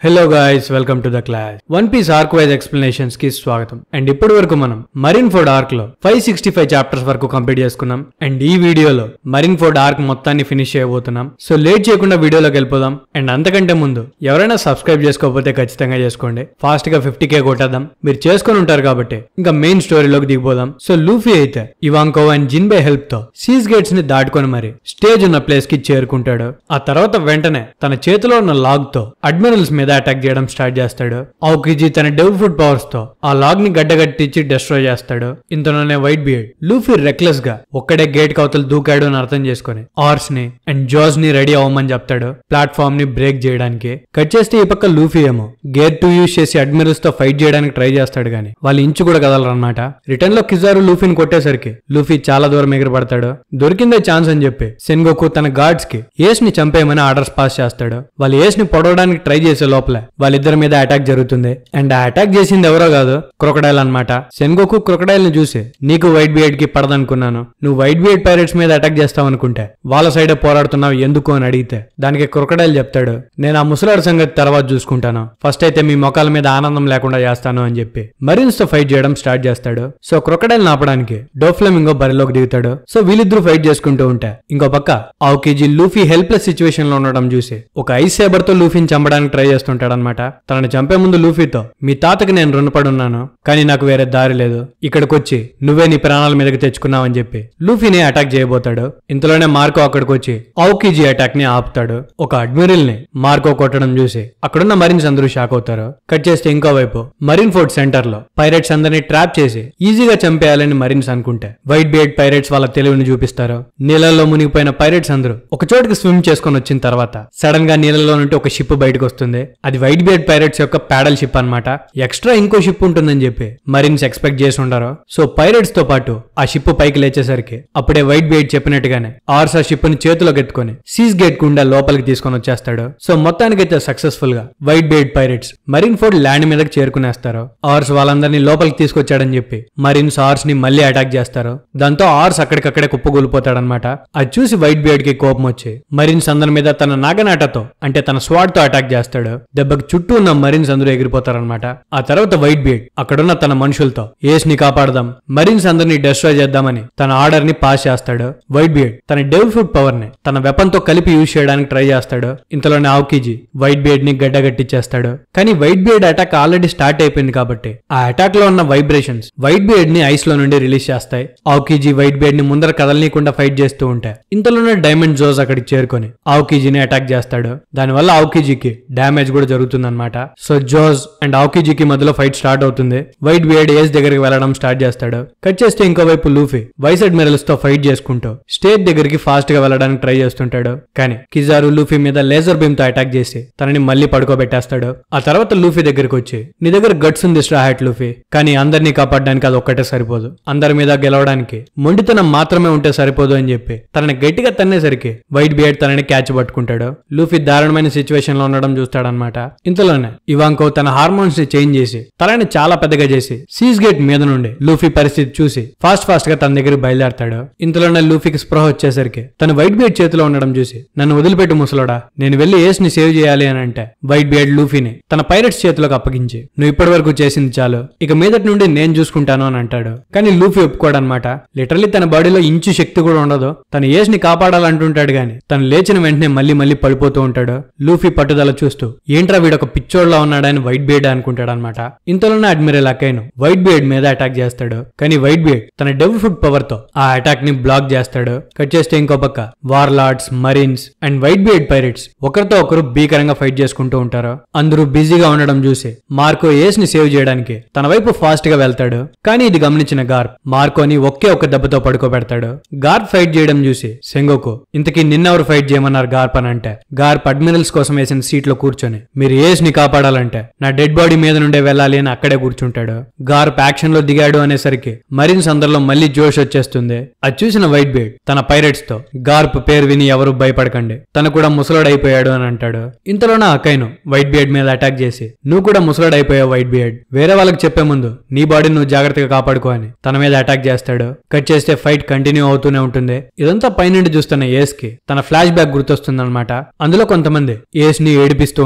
Hello guys, welcome to the class. One piece arc wise explanations కి స్వాగతం. And ఇప్పటి వరకు మనం మరీన్ ఫోర్డ్ ఆర్క్ లో 565 చాప్టర్స్ వరకు కంప్లీట్ చేసుకున్నాం. అండ్ ఈ వీడియోలో మరీన్ ఫోర్డ్ ఆర్క్ మొత్తాన్ని ఫినిష్ చేయబోతున్నాం. సో లేట్ చేయకుండా వీడియోలోకి వెళ్ళిపోదాం. అండ్ అంతకంటే ముందు ఎవరైనా సబ్స్క్రైబ్ చేసుకోకపోతే ఖచ్చితంగా చేసుకోండి. ఫాస్ట్ గా 50K కొట్టేద్దాం. మీరు చేసుకుని ఉంటారు కాబట్టి ఇంకా మెయిన్ స్టోరీలోకి దిగిపోదాం. సో లూఫీ అయితే ఇవాంకో అండ్ జిన్బే హెల్ప్ తో సీజ్ గేట్స్ ని దాటుకొని మరి స్టేజ్ ఉన్న ప్లేస్ కి చేరుకుంటాడు. ఆ తర్వాత వెంటనే తన చేతిలో ఉన్న లాగ్ తో అడ్మిరల్స్ మీద అటాక్ చేయడం స్టార్ట్ చేస్తాడు. ఆకిజీ తన డెవిల్ ఫుడ్ పవర్స్ తో ఆ లాగ్ ని గడ్డగట్టించి డిస్ట్రాయ్ చేస్తాడు. ఇంతలోనే వైట్ బియర్డ్ లూఫీ రెక్లెస్ గా ఒక్కడే గేట్ కవతలు దూకాడు అని అర్థం చేసుకుని ఆర్స్ ని అండ్ జాజ్ ని రెడీ అవ్వమని చెప్తాడు ప్లాట్ఫామ్ ని బ్రేక్ చేయడానికి. కట్ చేస్తే ఈ పక్క లూఫీ ఏమో గేర్ 2 యూజ్ చేసి అడ్మిరల్స్ తో ఫైట్ చేయడానికి ట్రై చేస్తాడు గానీ వాళ్ళు ఇంచు కూడా కదలరన్నమాట. రిటర్న్ లో కిజారు లూఫీని కొట్టేసరికి లూఫీ చాలా దూరం ఎగిరిపడతాడు. దొరికిందే ఛాన్స్ అని చెప్పి సెన్గోకు తన గార్డ్స్ కి ఏస్ ని చంపేయమని ఆర్డర్స్ పాస్ చేస్తాడు. వాళ్ళు ఏస్ ని పొడవడానికి ట్రై చేసే లోపల వాళ్ళిద్దరి మీద అటాక్ జరుగుతుంది. అండ్ ఆ అటాక్ చేసింది ఎవరో కాదు, క్రొకడైల్ అన్నమాట. సెన్గోకు క్రొకడైల్ ని చూసి నీకు వైట్ బియర్డ్ కి పడదనుకున్నాను, నువ్వు వైట్ బియర్డ్ పైరేట్స్ మీద అటాక్ చేస్తావు అనుకుంటే వాళ్ళ సైడే పోరాడుతున్నావు ఎందుకు అని అడిగితే దానికి క్రొకడైల్ చెప్తాడు, నేను ఆ ముసలాడు సంగతి తర్వాత చూసుకుంటాను, ఫస్ట్ అయితే మీ మొఖాల మీద ఆనందం లేకుండా చేస్తాను అని చెప్పి మరీన్స్ తో ఫైట్ చేయడం స్టార్ట్ చేస్తాడు. సో క్రొకడైల్ ఆపడానికి డోఫ్లెమింగో బరిలోకి దిగుతాడు. సో వీళ్ళిద్దరూ ఫైట్ చేసుకుంటూ ఉంటే ఇంకో పక్క ఆకిజీ లూఫీ హెల్ప్లెస్ సిచ్యువేషన్ లో ఉండడం చూసి ఒక ఐస్ సేబర్ తో లూఫీని చంపడానికి ట్రై చేస్తుంటాడు అనమాట. తనని చంపే ముందు లూఫీతో మీ తాతకి నేను రుణపడున్నాను కానీ నాకు వేరే దారి లేదు, ఇక్కడికొచ్చి నువ్వే నీ ప్రాణాల మీదకి తెచ్చుకున్నావని చెప్పి లూఫీని అటాక్ చేయబోతాడు. ఇంతలోనే మార్కో అక్కడికి వచ్చి ఆకిజీ అటాక్ ని ఆపుతాడు. ఒక అడ్మిరల్ ని మార్కో కొట్టడం చూసి అక్కడున్న మరీన్స్ అందరూ షాక్ అవుతారు. కట్ చేస్తే ఇంకో వైపు మరీన్ ఫోర్ట్ సెంటర్ లో పైరేట్స్ అందరినీ ట్రాప్ చేసి ఈజీగా చంపేయాలని మరీన్స్ అనుకుంటే వైట్ బియర్డ్ పైరేట్స్ వాళ్ళ తెలివిని చూపిస్తారు. నీళ్ళల్లో మునిగిపోయిన పైరేట్స్ అందరూ ఒక చోటుకి స్విమ్ చేసుకుని వచ్చిన తర్వాత సడన్ గా నీళ్ళలో నుండి ఒక షిప్ బయటకు వస్తుంది. అది వైట్ బియర్డ్ పైరేట్స్ యొక్క ప్యాడల్ షిప్ అన్నమాట. ఎక్స్ట్రా ఇంకో షిప్ ఉంటుందని చెప్పి మరీన్స్ ఎక్స్పెక్ట్ చేసి ఉండరు. సో పైరేట్స్ తో పాటు ఆ షిప్ పైకి లేచేసరికి అప్పుడే వైట్ బియర్డ్ చెప్పినట్టుగానే ఆర్స్ ఆ షిప్ ని చేతిలోకి ఎత్తుకొని సీజ్ గేట్ గుండా లోపలికి తీసుకొని వచ్చేస్తాడు. సో మొత్తానికైతే సక్సెస్ఫుల్ గా white beard pirates marine Ford land మీదకి చేరుకునేస్తారు. ఆర్స్ వాళ్ళందరినీ లోపలికి తీసుకొచ్చాడని చెప్పి మరీన్స్ ఆర్స్ ని మళ్ళీ అటాక్ చేస్తారు. దాంతో ఆర్స్ అక్కడికక్కడే కుప్పగూలిపోతాడనమాట. అది చూసి వైట్ బియర్డ్ కి కోపం వచ్చి మరీన్స్ అందరి మీద తన నాగనాటతో అంటే తన స్వాడ్ తో అటాక్ చేస్తాడు. దెబ్బకి చుట్టూ ఉన్న మరీన్స్ అందరూ ఎగిరిపోతారనమాట. ఆ తర్వాత వైట్ బియర్డ్ అక్కడున్న తన మనుషులతో ఏస్ ని కాపాడదాం, మరీన్స్ అందరినీ డిస్ట్రాయ్ చేద్దామని తన ఆర్డర్ ని పాస్ చేస్తాడు. వైట్ బియర్డ్ తన డెవిల్ ఫుడ్ పవర్ ని తన వెపన్ తో కలిపి యూజ్ చేయడానికి ట్రై చేస్తాడు. ఇంతలోనే ఆకిజీ వైట్ బియర్డ్ ని గడ్డగట్టించేస్తాడు. కానీ white beard attack already start అయిపోయింది కాబట్టి ఆ అటాక్ లో ఉన్న వైబ్రేషన్స్ వైట్ బియర్డ్ ని ఐస్ లో నుండి రిలీజ్ చేస్తాయి. ఆకిజీ వైట్ బియర్డ్ ని ముందర కదలనీయకుండా ఫైట్ చేస్తూ ఉంటే ఇంతలోనే డైమండ్ జోజ్ అక్కడికి చేరుకొని ఆకిజీని అటాక్ చేస్తాడు. దానివల్ల ఆకిజీకి డ్యామేజ్ కూడా జరుగుతుందన్నమాట. సో జోజ్ అండ్ ఆకిజీకి మధ్యలో ఫైట్ స్టార్ట్ అవుతుంది. వైట్ బియర్డ్ ఏస్ దగ్గరికి వెళ్లడం స్టార్ట్ చేస్తాడు. కట్ చేస్తే ఇంకోవైపు లూఫీ వైస్ అడ్మిరల్స్ తో ఫైట్ చేసుకుంటూ స్టేజ్ దగ్గరికి ఫాస్ట్ గా వెళ్లడానికి ట్రై చేస్తుంటాడు. కానీ కిజారు లూఫీ మీద లేజర్ బీమ్ తో అటాక్ చేసి తనని మళ్ళీ పడుకోబెట్టేస్తాడు. ఆ తర్వాత లూఫీ దగ్గరికి వచ్చి నీ దగ్గర గట్స్ ఉంది స్ట్రా హ్యాట్ లూఫీ, కానీ అందరినీ కాపాడడానికి అది ఒక్కటే సరిపోదు, అందరి మీద గెలవడానికి మొండితనం మాత్రమే ఉంటే సరిపోదు అని చెప్పి తనని గట్టిగా తన్నేసరికి వైట్ బియర్డ్ తనని క్యాచ్ పట్టుకుంటాడు. లూఫీ దారుణమైన సిచ్యువేషన్ లో ఉండడం చూస్తాడనమాట. ఇంతలోనే ఇవాంకో తన హార్మోన్స్ ని చేంజ్ చేసి తలని చాలా పెద్దగా చేసి సీజ్ గేట్ మీద నుండి లూఫీ పరిస్థితి చూసి ఫాస్ట్ గా తన దగ్గర బయలుదేరతాడు. ఇంతలోనే లూఫీకి స్పృహ వచ్చేసరికి తను వైట్ బియర్డ్ చేతిలో ఉండడం చూసి నన్ను వదిలిపెట్టు ముసలోడా, నేను వెళ్లి ఏస్ ని సేవ్ చేయాలి అని అంటే వైట్ బియర్డ్ లూఫీని తన పైరట్స్ చేతిలోకి అప్పగించి నువ్వు ఇప్పటి వరకు చేసింది చాలు, ఇక మీదటి నుండి నేను చూసుకుంటాను అని అంటాడు. కానీ లూఫీ ఒప్పుకోడనమాట. లిటరల్లీ తన బాడీలో ఇంచు శక్తి కూడా ఉండదు. తన ఏస్ ని కాపాడాలంటుంటాడు గాని తను లేచిన వెంటనే మళ్ళీ పడిపోతూ ఉంటాడు. లూఫీ పట్టుదల చూస్తూ ఏంట్రా వీడొక పిచ్చోడ్లా ఉన్నాడని వైట్ బియర్డ్ అనుకుంటాడు అనమాట. ఇంతలోనే అడ్మిరల్ అకైను వైట్ బియర్డ్ మీద అటాక్ చేస్తాడు. కానీ వైట్ బియర్డ్ తన డెవిల్ ఫుడ్ పవర్ తో ఆ అటాక్ ని బ్లాక్ చేస్తాడు. కట్ చేస్తే ఇంకో పక్క warlords, marines and Whitebeard pirates ఒకరితో ఒకరు భీకరంగా ఫైట్ చేసుకుంటూ ఉంటారు. అందరూ బిజీగా ఉండడం చూసి మార్కో ఏస్ ని సేవ్ చేయడానికి తన వైపు ఫాస్ట్ గా వెళ్తాడు. కానీ ఇది గమనించిన గార్ప్ మార్కోని ఒకే ఒక్క దెబ్బతో పడుకోబెడతాడు. గార్ప్ ఫైట్ చేయడం చూసి సెంగోకు ఇంతకీ నిన్నెవరు ఫైట్ చేయమన్నారు గార్ప్ అని అంటే గార్ప్ అడ్మిరల్స్ కోసం వేసిన సీట్ లో కూర్చొని మీరు ఏస్ ని కాపాడాలంటే నా డెడ్ బాడీ మీద నుండే వెళ్ళాలి అని అక్కడే కూర్చుంటాడు. గార్ప్ యాక్షన్ లో దిగాడు అనేసరికి మరీన్స్ అందరిలో మళ్ళీ జోష్ వచ్చేస్తుంది. అది చూసిన వైట్ బియర్డ్ తన పైరేట్స్ తో గార్ప్ పేరు విని ఎవరు భయపడకండి, తను కూడా ముసలోడైపోయాడు అని అంటాడు. ఇంతలోనే అకైను వైట్ బియర్డ్ మీద అటాక్ చేసి నువ్వు కూడా ముసలోడైపోయావు వైట్ బియర్డ్, వేరే వాళ్ళకి చెప్పే ముందు నీ బాడీని నువ్వు జాగ్రత్తగా కాపాడుకో అని తన మీద అటాక్ చేస్తాడు. కట్ చేస్తే ఫైట్ కంటిన్యూ అవుతూనే ఉంటుంది. ఇదంతా పైనుండి చూస్తున్న ఏస్ కి తన ఫ్లాష్ బ్యాక్ గుర్తొస్తుందన్నమాట. అందులో కొంతమంది ఏస్ ని ఏడిపిస్తూ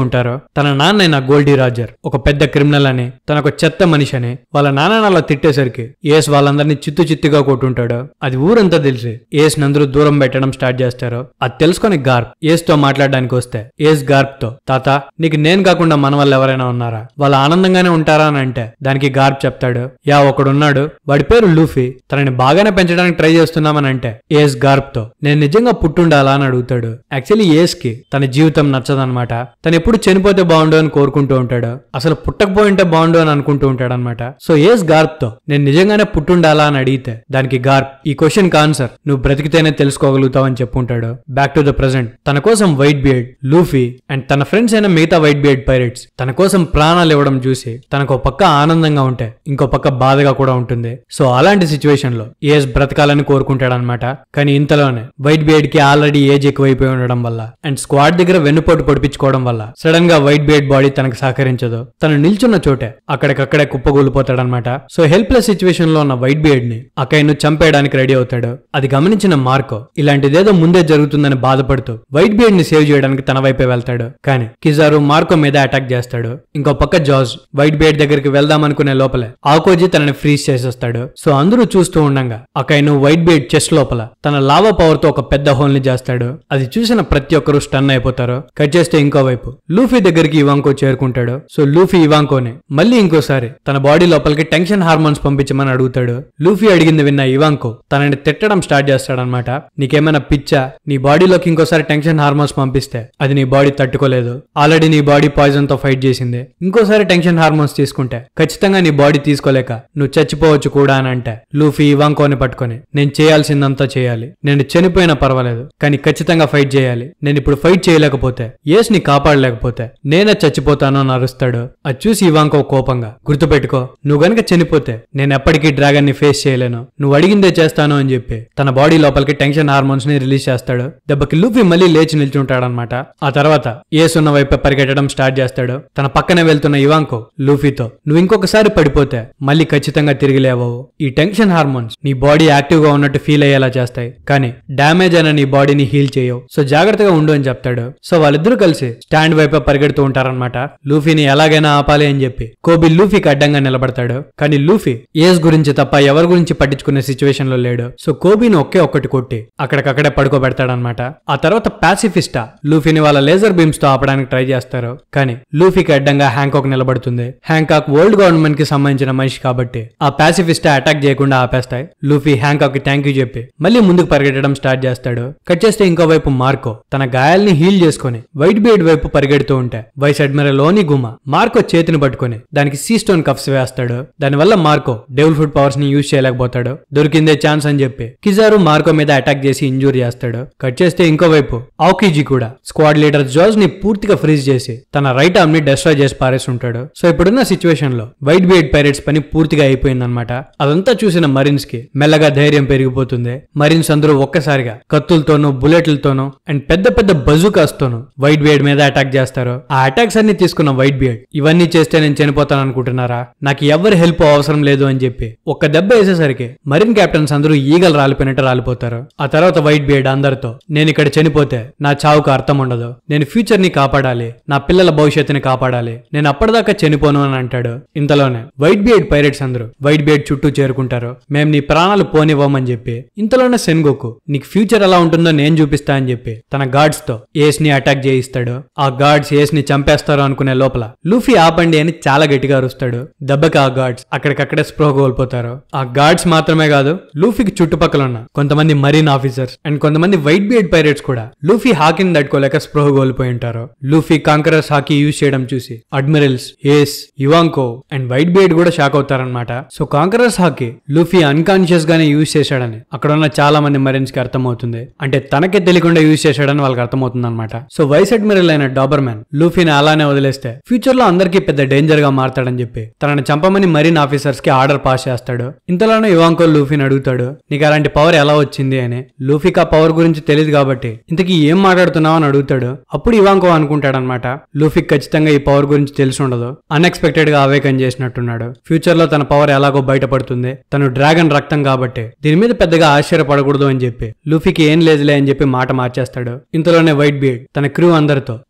ఉంటారు. తన నాన్న గోల్డీ రాజర్ ఒక పెద్ద క్రిమినల్ అని, తనొక చెత్త మనిషి అని వాళ్ళ నాన్న అలా తిట్టేసరికి ఏస్ వాళ్ళందరినీ చిత్తుగా కొట్టుంటాడు. అది ఊరంతా తెలిసి ఏస్ నందరూ దూరం పెట్టడం స్టార్ట్ చేస్తారు. అది తెలుసుకొని గార్ప్ ఏస్ తో మాట్లాడడానికి వస్తే ఏస్ గార్ప్ తో, తాత నీకు నేను కాకుండా మన వాళ్ళు ఎవరైనా ఉన్నారా, వాళ్ళు ఆనందంగానే ఉంటారా అని అంటే దానికి గార్ప్ చెప్తాడు, యా ఒకడున్నాడు, వాడి పేరు లూఫీ, తనని బాగానే పెంచడానికి ట్రై చేస్తున్నామని అంటే ఏస్ గార్ప్ తో నేను నిజంగా పుట్టుండాలా అని అడుగుతాడు. యాక్చువల్లీ ఏస్ కి తన జీవితం నచ్చదనమాట. తను ఎప్పుడు చనిపోతే బాగుండు అని కోరుకుంటూ ఉంటాడు, అసలు పుట్టకపోయింటే బాగుండు అని అనుకుంటూ ఉంటాడు అనమాట. సో ఏస్ గార్ప్ తో నేను నిజంగానే పుట్టుండాలా అని అడిగితే దానికి గార్ప్ ఈ క్వశ్చన్ కి ఆన్సర్ నువ్వు బ్రతికితేనే తెలుసుకోగలుగుతావు అని చెప్పుంటాడు. బ్యాక్ టు ద ప్రెసెంట్ తన కోసం వైట్ బియర్డ్, లూఫీ అండ్ తన ఫ్రెండ్స్ అయిన మిగతా వైట్ బియర్డ్ పైరేట్స్ తన కోసం ప్రాణాలు ఇవ్వడం చూసి తనకు ఒక పక్క ఆనందంగా ఉంటే ఇంకో పక్క బాధగా కూడా ఉంటుంది. సో అలాంటి సిచ్యువేషన్ లో ఏస్ బ్రతకాలని కోరుకుంటాడనమాట. కానీ ఇంతలోనే వైట్ బియర్డ్ కి ఆల్రెడీ ఏజ్ ఎక్కువైపోయి ఉండడం వల్ల అండ్ స్క్వాడ్ దగ్గర వెన్నుపోటు పొడిపించుకోవడం వల్ల సడన్ గా వైట్ బియర్డ్ బాడీ తనకు సహకరించదు. తను నిల్చున్న చోటే అక్కడికక్కడే కుప్పగూలిపోతాడనమాట. సో హెల్ప్లెస్ సిచ్యువేషన్ లో ఉన్న వైట్ బియర్డ్ ని అకైను చంపేయడానికి రెడీ అవుతాడు. అది గమనించిన మార్కో ఇలాంటిదేదో ముందే జరుగుతుందని బాధపడుతూ వైట్ బియర్డ్ ని సేవ్ చేయడానికి తన వైపే వెళ్తాడు. కానీ కిజారు మార్కో మీద అటాక్ చేస్తాడు. ఇంకో పక్క జార్జ్ వైట్ బియర్డ్ దగ్గరికి వెళ్దాం అనుకునే లోపలే ఆకోజీ తనని ఫ్రీజ్ చేసేస్తాడు. సో అందరూ చూస్తూ ఉండగా అకైను వైట్ బియర్డ్ చెస్ట్ లోపల తన లావా పవర్ తో ఒక పెద్ద హోల్ ని చేస్తాడు. అది చూసిన ప్రతి ఒక్కరూ స్టన్ అయిపోతారు. కట్ చేస్తే ఇంకోవైపు లూఫీ దగ్గరికి ఇవాంకో చేరుకుంటాడు. సో లూఫీ ఇవాంకోని మళ్ళీ ఇంకోసారి తన బాడీ లోపలికి టెన్షన్ హార్మోన్స్ పంపించమని అడుగుతాడు. లూఫీ అడిగింది విన్న ఇవాంకో తనని తిట్టడం స్టార్ట్ చేస్తాడనమాట. నీకేమైనా పిచ్చా, నీ బాడీలోకి ఇంకోసారి టెన్షన్ హార్మోన్స్ పంపిస్తే అది నీ బాడీ తట్టుకోలేదు, ఆల్రెడీ నీ బాడీ పాయిజన్ తో ఫైట్ చేసింది, ఇంకోసారి టెన్షన్ హార్మోన్స్ తీసుకుంటే ఖచ్చితంగా నీ బాడీ తీసుకోలేక నువ్వు చచ్చిపోవచ్చు కూడా అని అంటే లూఫీ ఇవాంకోని పట్టుకొని నేను చేయాల్సిందంతా చేయాలి, నేను చనిపోయినా పర్వాలేదు కానీ ఖచ్చితంగా ఫైట్ చేయాలి, నేను ఇప్పుడు ఫైట్ చేయలేకపోతే ఏస్ ని కాపాడలేకపోతే నేనే చచ్చిపోతాను అని అరుస్తాడు. అది చూసి ఇవాంకో కోపంగా గుర్తుపెట్టుకో, నువ్వు గనుక చనిపోతే నేను ఎప్పటికీ డ్రాగన్ ని ఫేస్ చేయలేను, నువ్వు అడిగిందే చేస్తాను అని చెప్పి తన బాడీ లోపలికి టెన్షన్ హార్మోన్స్ ని రిలీజ్ చేస్తాడు. దెబ్బకి లూఫీ మళ్ళీ లేచి నిల్చుంటాడనమాట. ఆ తర్వాత ఏస్ ఉన్న వైపు పరిగెట్టడం స్టార్ట్ చేస్తాడు. తన పక్కనే వెళ్తున్న ఇవాంకో లూఫీతో నువ్వు ఇంకొకసారి పడిపోతే మళ్ళీ ఖచ్చితంగా తిరిగి లేవవు, ఈ టెన్షన్ హార్మోన్స్ నీ బాడీ యాక్టివ్ గా ఉన్నట్టు ఫీల్ అయ్యేలా చేస్తాయి కానీ డ్యామేజ్ అయిన నీ బాడీని హీల్ చేయవు, సో జాగ్రత్తగా ఉండు అని చెప్తాడు. సో వాళ్ళిద్దరూ కలిసి స్టాండ్ వైపు పరిగెడుతూ ఉంటారనమాట. లూఫీని ఎలాగైనా ఆపాలి అని చెప్పి కోబీ లూఫీకి అడ్డంగా నిలబడతాడు. కానీ లూఫీ ఏస్ గురించి తప్ప ఎవరి గురించి పట్టించుకునే సిచ్యువేషన్ లో లేడు. సో కోబీని ఒక్కటి కొట్టి అక్కడికక్కడే పడుకోబెడతాడనమాట. ఆ తర్వాత పాసిఫిస్టా లూఫీని వాళ్ళ లేజర్ బీమ్స్ తో ఆపడానికి ట్రై చేస్తారు. కానీ లూఫీకి అడ్డంగా హ్యాంకాక్ నిలబడుతుంది. హ్యాంకాక్ వరల్డ్ గవర్నమెంట్ కి సంబంధించిన మనిషి కాబట్టి ఆ పాసిఫిస్టా అటాక్ చేయకుండా ఆపేస్తాయి. లూఫీ హ్యాంకాక్ కి థ్యాంక్ యూ చెప్పి మళ్ళీ ముందుకు పరిగెట్టడం స్టార్ట్ చేస్తాడు. కట్ చేస్తే ఇంకోవైపు మార్కో తన గాయాల్ని హీల్ చేసుకుని వైట్ బియర్డ్ వైపు పరిగెడుతూ ఉంటే వైస్ అడ్మిరల్ ఓనిగుమా మార్కో చేతిని పట్టుకుని దానికి సీ స్టోన్ కఫ్స్ వేస్తాడు. దానివల్ల మార్కో డెవిల్ ఫుడ్ పవర్స్ ని యూజ్ చేయలేకపోతాడు. దొరికిందే ఛాన్స్ అని చెప్పి కిజారు మార్కో మీద అటాక్ చేసి ఇంజూర్ చేస్తాడు. కట్ చేస్తే ఇంకోవైపు ఆకిజీ కూడా స్క్వాడ్ లీడర్ జార్జ్ ని పూర్తిగా ఫ్రీజ్ చేసి తన రైట్ ఆర్మ్ ని డిస్ట్రాయ్ చేసి పారేసి ఉంటాడు. సో ఇప్పుడున్న సిచ్యువేషన్ లో వైట్ బియర్డ్ పైరేట్స్ పని పూర్తిగా అయిపోయిందనమాట. అదంతా చూసిన మరీన్స్ కి మెల్లగా ధైర్యం పెరిగిపోతుంది. మరీన్స్ అందరూ ఒక్కసారిగా కత్తులతోనూ బుల్లెట్లతోనూ అండ్ పెద్ద పెద్ద బజూకాస్ తోనూ వైట్ బియర్డ్ మీద అటాక్ చేస్తారు. ఆ అటాక్స్ అన్ని తీసుకున్న వైట్ బియర్డ్ ఇవన్నీ చేస్తే నేను చనిపోతాను అనుకుంటున్నారా, నాకు ఎవరి హెల్ప్ అవసరం లేదు అని చెప్పి ఒక్క దెబ్బ వేసేసరికి మరీన్ కెప్టెన్స్ అందరూ ఈగలు రాలిపోయినట్టు రాలిపోతారు. ఆ తర్వాత వైట్ బియర్డ్ అందరితో నేను ఇక్కడ చనిపోతే నా చావుకు అర్థం ఉండదు, నేను ఫ్యూచర్ ని కాపాడాలి, నా పిల్లల భవిష్యత్తుని కాపాడాలి, నేను అప్పటిదాకా చనిపోను అని అంటాడు. ఇంతలోనే వైట్ బియర్డ్ పైరేట్స్ అందరూ వైట్ బియర్డ్ చుట్టూ చేరుకుంటారు. మేము నీ ప్రాణాలు పోనివ్వమని చెప్పి. ఇంతలోనే సెన్గోకు నీకు ఫ్యూచర్ ఎలా ఉంటుందో నేను చూపిస్తా అని చెప్పి తన గార్డ్స్ తో ఏస్ ని అటాక్ చేయిస్తాడు. ఆ గార్డ్స్ ఏస్ ని చంపేస్తారు అనుకునే లోపల లూఫీ ఆపండి అని చాలా గట్టిగా అరుస్తాడు. దెబ్బకి ఆ గార్డ్స్ అక్కడికక్కడే స్ప్రో కోల్పోతారు. ఆ గార్డ్స్ మాత్రమే కాదు, లూఫీకి చుట్టుపక్కల ఉన్న కొంతమంది మరీన్ ఆఫీసర్స్ అండ్ కొంతమంది వైట్ బియర్డ్ పైరేట్స్ కూడా లూఫీ హాకీని తట్టుకోలేక స్ప్రోహ కోల్పోయి ఉంటారు. లూఫీ కాంకరర్స్ హాకీ యూజ్ చేయడం చూసి admirals Ace, Ivankov and Whitebeard కూడా షాక్ అవుతారనమాట. సో కాంకరర్స్ హాకీ లూఫీ అన్కాన్షియస్ గానే యూజ్ చేశాడని అక్కడ ఉన్న చాలా మంది మరీన్స్ కి అర్థమవుతుంది. అంటే తనకే తెలియకుండా యూజ్ చేశాడని వాళ్ళకి అర్థమవుతుంది అనమాట. సో వైస్ అడ్మిరల్ అయిన డాబర్మ్యాన్ లూఫీని అలానే వదిలేస్తే ఫ్యూచర్ లో అందరికీ పెద్ద డేంజర్ గా మారతాడని చెప్పి తనని చంపమని మరీన్ ఆఫీసర్స్ కి ఆర్డర్ పాస్ చేస్తాడు. ఇంతలోనే ఇవాంకో లూఫీని అడుగుతాడు నీకు అలాంటి పవర్ ఎలా వచ్చింది అని. లూఫీకి ఆ పవర్ గురించి తెలియదు కాబట్టి ఇంతకీ ఏం మాట్లాడుతున్నావు అని అడుగుతాడు. అప్పుడు ఇవాంకో అనుకుంటాడనమాట లూఫీకి ఖచ్చితంగా ఈ పవర్ గురించి తెలిసి ఉండదు, అన్ఎక్స్పెక్టెడ్ గా అవేకన్ చేసినట్టున్నాడు. ఫ్యూచర్ లో తన పవర్ ఎలాగో బయటపడుతుంది, తను డ్రాగన్ రక్తం కాబట్టి దీని మీద పెద్దగా ఆశ్చర్యపడకూడదు అని చెప్పి లూఫీకి ఏం లేదులే అని చెప్పి మాట మార్చేస్తాడు. ఇంతలోనే వైట్ బియర్డ్ తన క్రూ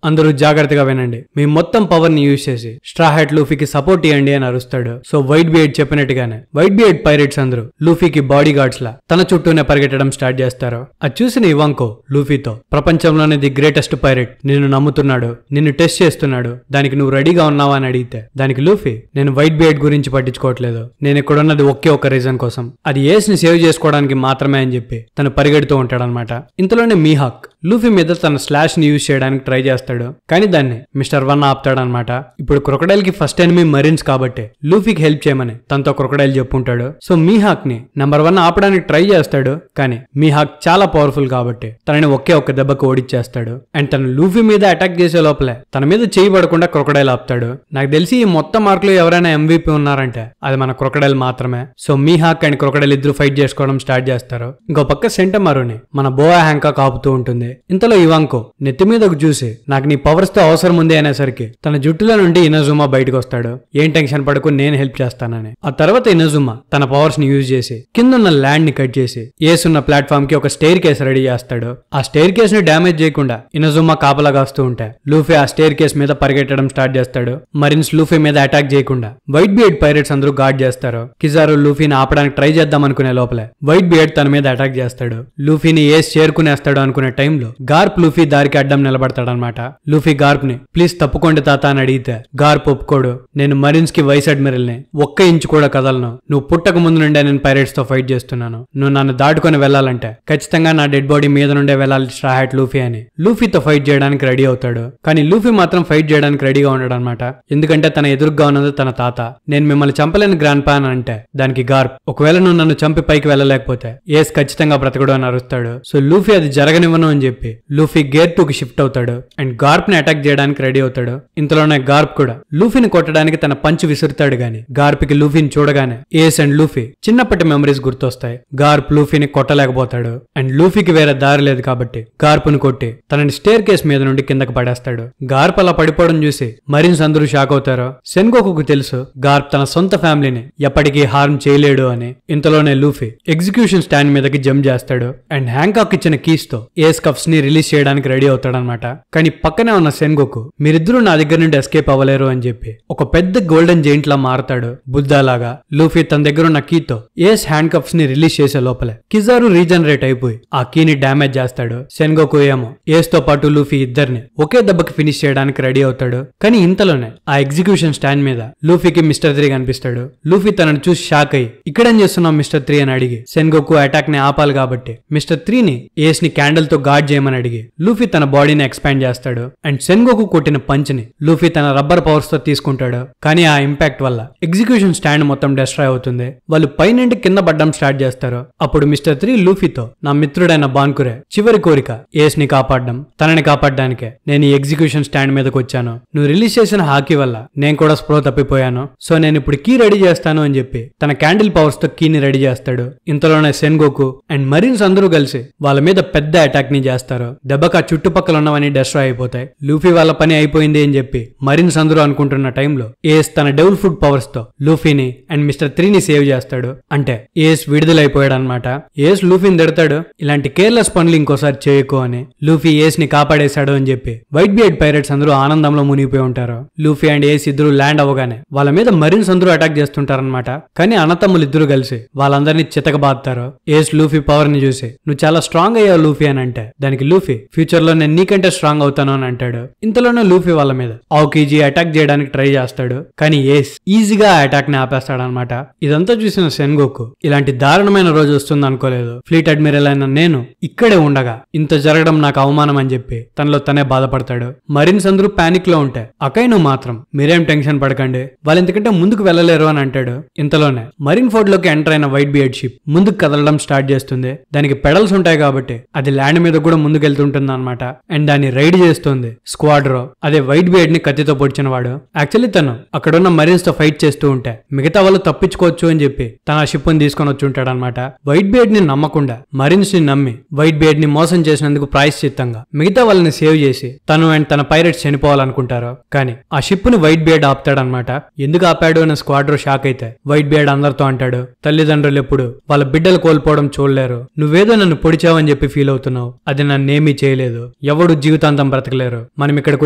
అందరూ జాగ్రత్తగా వినండి, మీ మొత్తం పవర్ ని యూజ్ చేసి స్ట్రా హ్యాట్ లూఫీకి సపోర్ట్ ఇవ్వండి అని అరుస్తాడు. సో వైట్ బియర్డ్ చెప్పినట్టుగానే వైట్ బియర్డ్ పైరేట్స్ అందరూ లూఫీకి బాడీ గార్డ్స్ లా తన చుట్టూనే పరిగెట్టడం స్టార్ట్ చేస్తారు. అది చూసిన ఇవాంకో లూఫీతో, ప్రపంచంలోనే ది గ్రేటెస్ట్ పైరేట్ నిన్ను నమ్ముతున్నాడు, నిన్ను టెస్ట్ చేస్తున్నాడు, దానికి నువ్వు రెడీగా ఉన్నావా అని అడిగితే దానికి లూఫీ, నేను వైట్ బియర్డ్ గురించి పట్టించుకోవట్లేదు, నేను ఇక్కడ ఉన్నది ఒకే ఒక రీజన్ కోసం, అది ఏస్ ని సేవ్ చేసుకోవడానికి మాత్రమే అని చెప్పి తను పరిగెడుతూ ఉంటాడనమాట. ఇంతలోనే మీహాక్ లూఫీ మీద తన స్లాష్ ని యూజ్ చేయడానికి ట్రై చేస్తాడు, కానీ దాన్ని మిస్టర్ 1 ఆపుతాడనమాట. ఇప్పుడు క్రొకడైల్ కి ఫస్ట్ ఎనిమీ మరీన్స్ కాబట్టి లూఫీకి హెల్ప్ చేయమని తనతో క్రొకడైల్ చెప్పుంటాడు. సో మీహాక్ ని నెంబర్ 1 ఆపడానికి ట్రై చేస్తాడు, కానీ మీహాక్ చాలా పవర్ఫుల్ కాబట్టి తనని ఒకే ఒక్క దెబ్బకు ఓడిచ్చేస్తాడు. అండ్ తను లూఫీ మీద అటాక్ చేసే లోపలే తన మీద చేయబడకుండా క్రొకడైల్ ఆపుతాడు. నాకు తెలిసి ఈ మొత్తం మార్క్ లో ఎవరైనా MVP ఉన్నారంటే అది మన క్రొకడైల్ మాత్రమే. సో మీహాక్ అండ్ క్రొకడైల్ ఇద్దరు ఫైట్ చేసుకోవడం స్టార్ట్ చేస్తారు. ఇంకో పక్క సెంటమారుని మన బోయా హ్యాంకాక్ ఆపుతూ ఉంటుంది. ఇంతలో ఇవాంకో నెత్తి మీదకు చూసి నాకు నీ పవర్స్ తో అవసరం ఉంది అనేసరికి తన జుట్టులో నుండి ఇనజుమా బయటకు వస్తాడు. ఏం టెన్షన్ పడకు, నేను హెల్ప్ చేస్తానని. ఆ తర్వాత ఇనజుమా తన పవర్స్ ని యూజ్ చేసి కిందున్న ల్యాండ్ ని కట్ చేసి ఏసున్న ప్లాట్ఫామ్ కి ఒక స్టేర్ కేస్ రెడీ చేస్తాడు. ఆ స్టేర్ కేస్ ని డ్యామేజ్ చేయకుండా ఇనజుమా కాపలా కాస్తూ ఉంటే లూఫీ ఆ స్టేర్ కేస్ మీద పరిగెట్టడం స్టార్ట్ చేస్తాడు. మరిన్స్ లూఫీ మీద అటాక్ చేయకుండా వైట్ బియర్డ్ పైరేట్స్ అందరూ గార్డ్ చేస్తారు. కిజారు లూఫీని ఆపడానికి ట్రై చేద్దాం అనుకునే లోపలే వైట్ బియర్డ్ తన మీద అటాక్ చేస్తాడు. లూఫీని ఏస్ చేరుకునేస్తాడు అనుకునే టైంలో గార్ప్ లూఫీ దారికి అడ్డం నిలబడతాడనమాట. లూఫీ గార్ప్ ని ప్లీజ్ తప్పుకోండి తాత అని అడిగితే గార్ప్ ఒప్పుకోడు. నేను మరీన్స్ కి వైస్ అడ్మిరల్ ని ఒక్క ఇంచు కూడా కదలను, నువ్వు పుట్టక ముందు నుండే నేను పైరేట్స్ తో ఫైట్ చేస్తున్నాను, నువ్వు నన్ను దాటుకొని వెళ్లాలంటే ఖచ్చితంగా నా డెడ్ బాడీ మీద నుండే వెళ్ళాలి స్ట్రా హ్యాట్ లూఫీ అని లూఫీతో ఫైట్ చేయడానికి రెడీ అవుతాడు. కానీ లూఫీ మాత్రం ఫైట్ చేయడానికి రెడీగా ఉన్నాడు అనమాట. ఎందుకంటే తన ఎదురుగా ఉన్నది తన తాత. నేను మిమ్మల్ని చంపలేని గ్రాండ్ పా అని అంటే దానికి గార్ప్, ఒకవేళ నువ్వు నన్ను చంపి పైకి వెళ్ళలేకపోతే ఏస్ ఖచ్చితంగా బ్రతకడు అని అరుస్తాడు. సో లూఫీ అది జరగనివ్వను అని చెప్పి లూఫీ గేర్ 2 కి షిఫ్ట్ అవుతాడు అండ్ గార్ప్ ని అటాక్ చేయడానికి రెడీ అవుతాడు. ఇంతలోనే గార్ప్ కూడా లూఫీని కొట్టడానికి తన పంచ్ విసురుతాడు. గాని గార్ప్ కి లూఫీని చూడగానే ఏస్ అండ్ లూఫీ చిన్నప్పటి మెమరీస్ గుర్తొస్తాయి. గార్ప్ లూఫీని కొట్టలేకపోతాడు అండ్ లూఫీకి వేరే దారి లేదు కాబట్టి గార్ప్ ను కొట్టి తనని స్టేర్ కేస్ మీద నుండి కిందకి పడేస్తాడు. గార్ప్ అలా పడిపోవడం చూసి మరీన్స్ అందరూ షాక్ అవుతారు. సెన్గోకుకు తెలుసు గార్ప్ తన సొంత ఫ్యామిలీని ఎప్పటికీ హార్మ్ చేయలేడు అని. ఇంతలోనే లూఫీ ఎగ్జిక్యూషన్ స్టాండ్ మీదకి జంప్ చేస్తాడు అండ్ హ్యాంకాక్ ఇచ్చిన కీస్ తో ఏస్ కప్స్ ని రిలీజ్ చేయడానికి రెడీ అవుతాడనమాట. కానీ పక్కనే ఉన్న సెన్గోకు మీరిద్దరూ నా దగ్గర నుండి ఎస్కేప్ అవ్వలేరు అని చెప్పి ఒక పెద్ద గోల్డెన్ జెయింట్ లా మారతాడు బుద్ధాలాగా. లూఫీ తన దగ్గర ఉన్న కీతో ఏస్ హ్యాండ్ కప్స్ ని రిలీజ్ చేసే లోపలే కిజారు రీజనరేట్ అయిపోయి ఆ కీని డ్యామేజ్ చేస్తాడు. సెన్గోకు ఏమో ఏస్ తో పాటు లూఫీ ఇద్దరిని ఒకే దెబ్బకి ఫినిష్ చేయడానికి రెడీ అవుతాడు. కానీ ఇంతలోనే ఆ ఎగ్జిక్యూషన్ స్టాండ్ మీద లూఫీకి మిస్టర్ 3 కనిపిస్తాడు. లూఫీ తనను చూసి షాక్ అయ్యి ఇక్కడేం చేస్తున్నావు మిస్టర్ 3 అని అడిగి సెన్గోకు అటాక్ ని ఆపాలి కాబట్టి మిస్టర్ 3 ని ఏస్ ని క్యాండిల్ తో గార్డ్ చేయమని అడిగి లూఫీ తన బాడీని ఎక్స్పాండ్ చేస్తాడు అండ్ సెన్గోకు కొట్టిన పంచ్ ని లూఫీ తన రబ్బర్ పవర్స్ తో తీసుకుంటాడు. కానీ ఆ ఇంపాక్ట్ వల్ల ఎగ్జిక్యూషన్ స్టాండ్ మొత్తం డిస్ట్రాయ్ అవుతుంది. వాళ్ళు పైనుండి కింద పడ్డం స్టార్ట్ చేస్తారు. అప్పుడు మిస్టర్ 3 లూఫీతో, నా మిత్రుడైన బాన్కురే చివరి కోరిక ఏస్ ని కాపాడడం, తనని కాపాడడానికే నేను ఈ ఎగ్జిక్యూషన్ స్టాండ్ మీదకి వచ్చాను. నువ్వు రిలీజ్ చేసిన హాకీ వల్ల నేను కూడా స్ప్రో తప్పిపోయాను. సో నేను ఇప్పుడు కీ రెడీ చేస్తాను అని చెప్పి తన క్యాండిల్ పవర్స్ తో కీని రెడీ చేస్తాడు. ఇంతలోనే సెన్గోకు అండ్ మరీన్స్ అందరూ కలిసి వాళ్ళ మీద పెద్ద అటాక్ ని చేస్తారు. దెబ్బక చుట్టుపక్కల ఉన్నవన్నీ డిస్ట్రాయ్ అయిపోతాయి. లూఫీ వాళ్ళ పని అయిపోయింది అని చెప్పి మరీన్స్ అందరూ అనుకుంటున్న టైంలో ఏస్ తన డెవిల్ ఫుడ్ పవర్స్ తో లూఫీని అండ్ మిస్టర్ 3 ని సేవ్ చేస్తాడు. అంటే ఏస్ విడుదలైపోయాడు అనమాట. ఏస్ లూఫీని తిడతాడు, ఇలాంటి కేర్లెస్ పనులు ఇంకోసారి చేయకు అని. లూఫీ ఏస్ ని కాపాడేశాడు అని చెప్పి వైట్ బియర్డ్ పైరేట్స్ అందరూ ఆనందంలో మునిగిపోయి ఉంటారు. లూఫీ అండ్ ఏస్ ఇద్దరు ల్యాండ్ అవ్వగానే వాళ్ళ మీద మరీన్స్ అందరూ అటాక్ చేస్తుంటారనమాట. కానీ అన్నతమ్ములు ఇద్దరు కలిసి వాళ్ళందరినీ చితకబాదుతారు. ఏస్ లూఫీ పవర్ ని చూసి నువ్వు చాలా స్ట్రాంగ్ అయ్యావు లూఫీ అని అంటే దానికి లూఫీ, ఫ్యూచర్ లో నేను నీకంటే స్ట్రాంగ్ అవుతాను అని అంటాడు. ఇంతలోనే లూఫీ వాళ్ళ మీద ఆవుకీజీ అటాక్ చేయడానికి ట్రై చేస్తాడు. కానీ ఏస్ ఈజీగా ఆ అటాక్ ని ఆపేస్తాడు అనమాట. ఇదంతా చూసిన సెన్గోకు ఇలాంటి దారుణమైన రోజు వస్తుంది అనుకోలేదు. ఫ్లీట్ అడ్మిరల్ అయిన నేను ఇక్కడే ఉండగా ఇంత జరగడం నాకు అవమానం అని చెప్పి తనలో తనే బాధపడతాడు. మరీన్స్ అందరూ పానిక్ లో ఉంటే అకైను మాత్రం మీరేం టెన్షన్ పడకండి, వాళ్ళు ఇంతకంటే ముందుకు వెళ్ళలేరు అని అంటాడు. ఇంతలోనే మరీన్ ఫోర్ట్ లోకి ఎంటర్ అయిన వైట్ బియర్డ్ షిప్ ముందుకు కదలడం స్టార్ట్ చేస్తుంది. దానికి పెడల్స్ ఉంటాయి కాబట్టి అది ల్యాండ్ మీద కూడా ముందుకెళ్తుంటుంది అనమాట. అండ్ దాన్ని రైడ్ చేస్తుంది స్క్వాడ్రో, అదే వైట్ బియర్డ్ ని కత్తితో పొడిచిన వాడు. యాక్చువల్లీ తను అక్కడున్న మరీన్స్ తో ఫైట్ చేస్తూ ఉంటే మిగతా వాళ్ళు తప్పించుకోవచ్చు అని చెప్పి తన షిప్ ని తీసుకొని వచ్చి ఉంటాడు అనమాట. వైట్ బియర్డ్ ని నమ్మకుండా మరీన్స్ ని నమ్మి వైట్ బియర్డ్ ని మోసం చేసినందుకు ప్రాయశ్చిత్తంగా మిగతా వాళ్ళని సేవ్ చేసి తను అండ్ తన పైరేట్స్ చనిపోవాలనుకుంటారు. కానీ ఆ షిప్ ని వైట్ బియర్డ్ ఆపుతాడనమాట. ఎందుకు ఆపాడు అనే స్క్వాడ్రో షాక్ అయితే వైట్ బియర్డ్ అందరితో అంటాడు, తల్లిదండ్రులు ఎప్పుడు వాళ్ళ బిడ్డలు కోల్పోవడం చూడలేరు, నువ్వేదో నన్ను పొడిచావని చెప్పి ఫీల్ అవుతున్నావు, అది నన్నేమీ చేయలేదు, ఎవడు జీవితాంతం బ్రతకలేరు, మనం ఇక్కడికి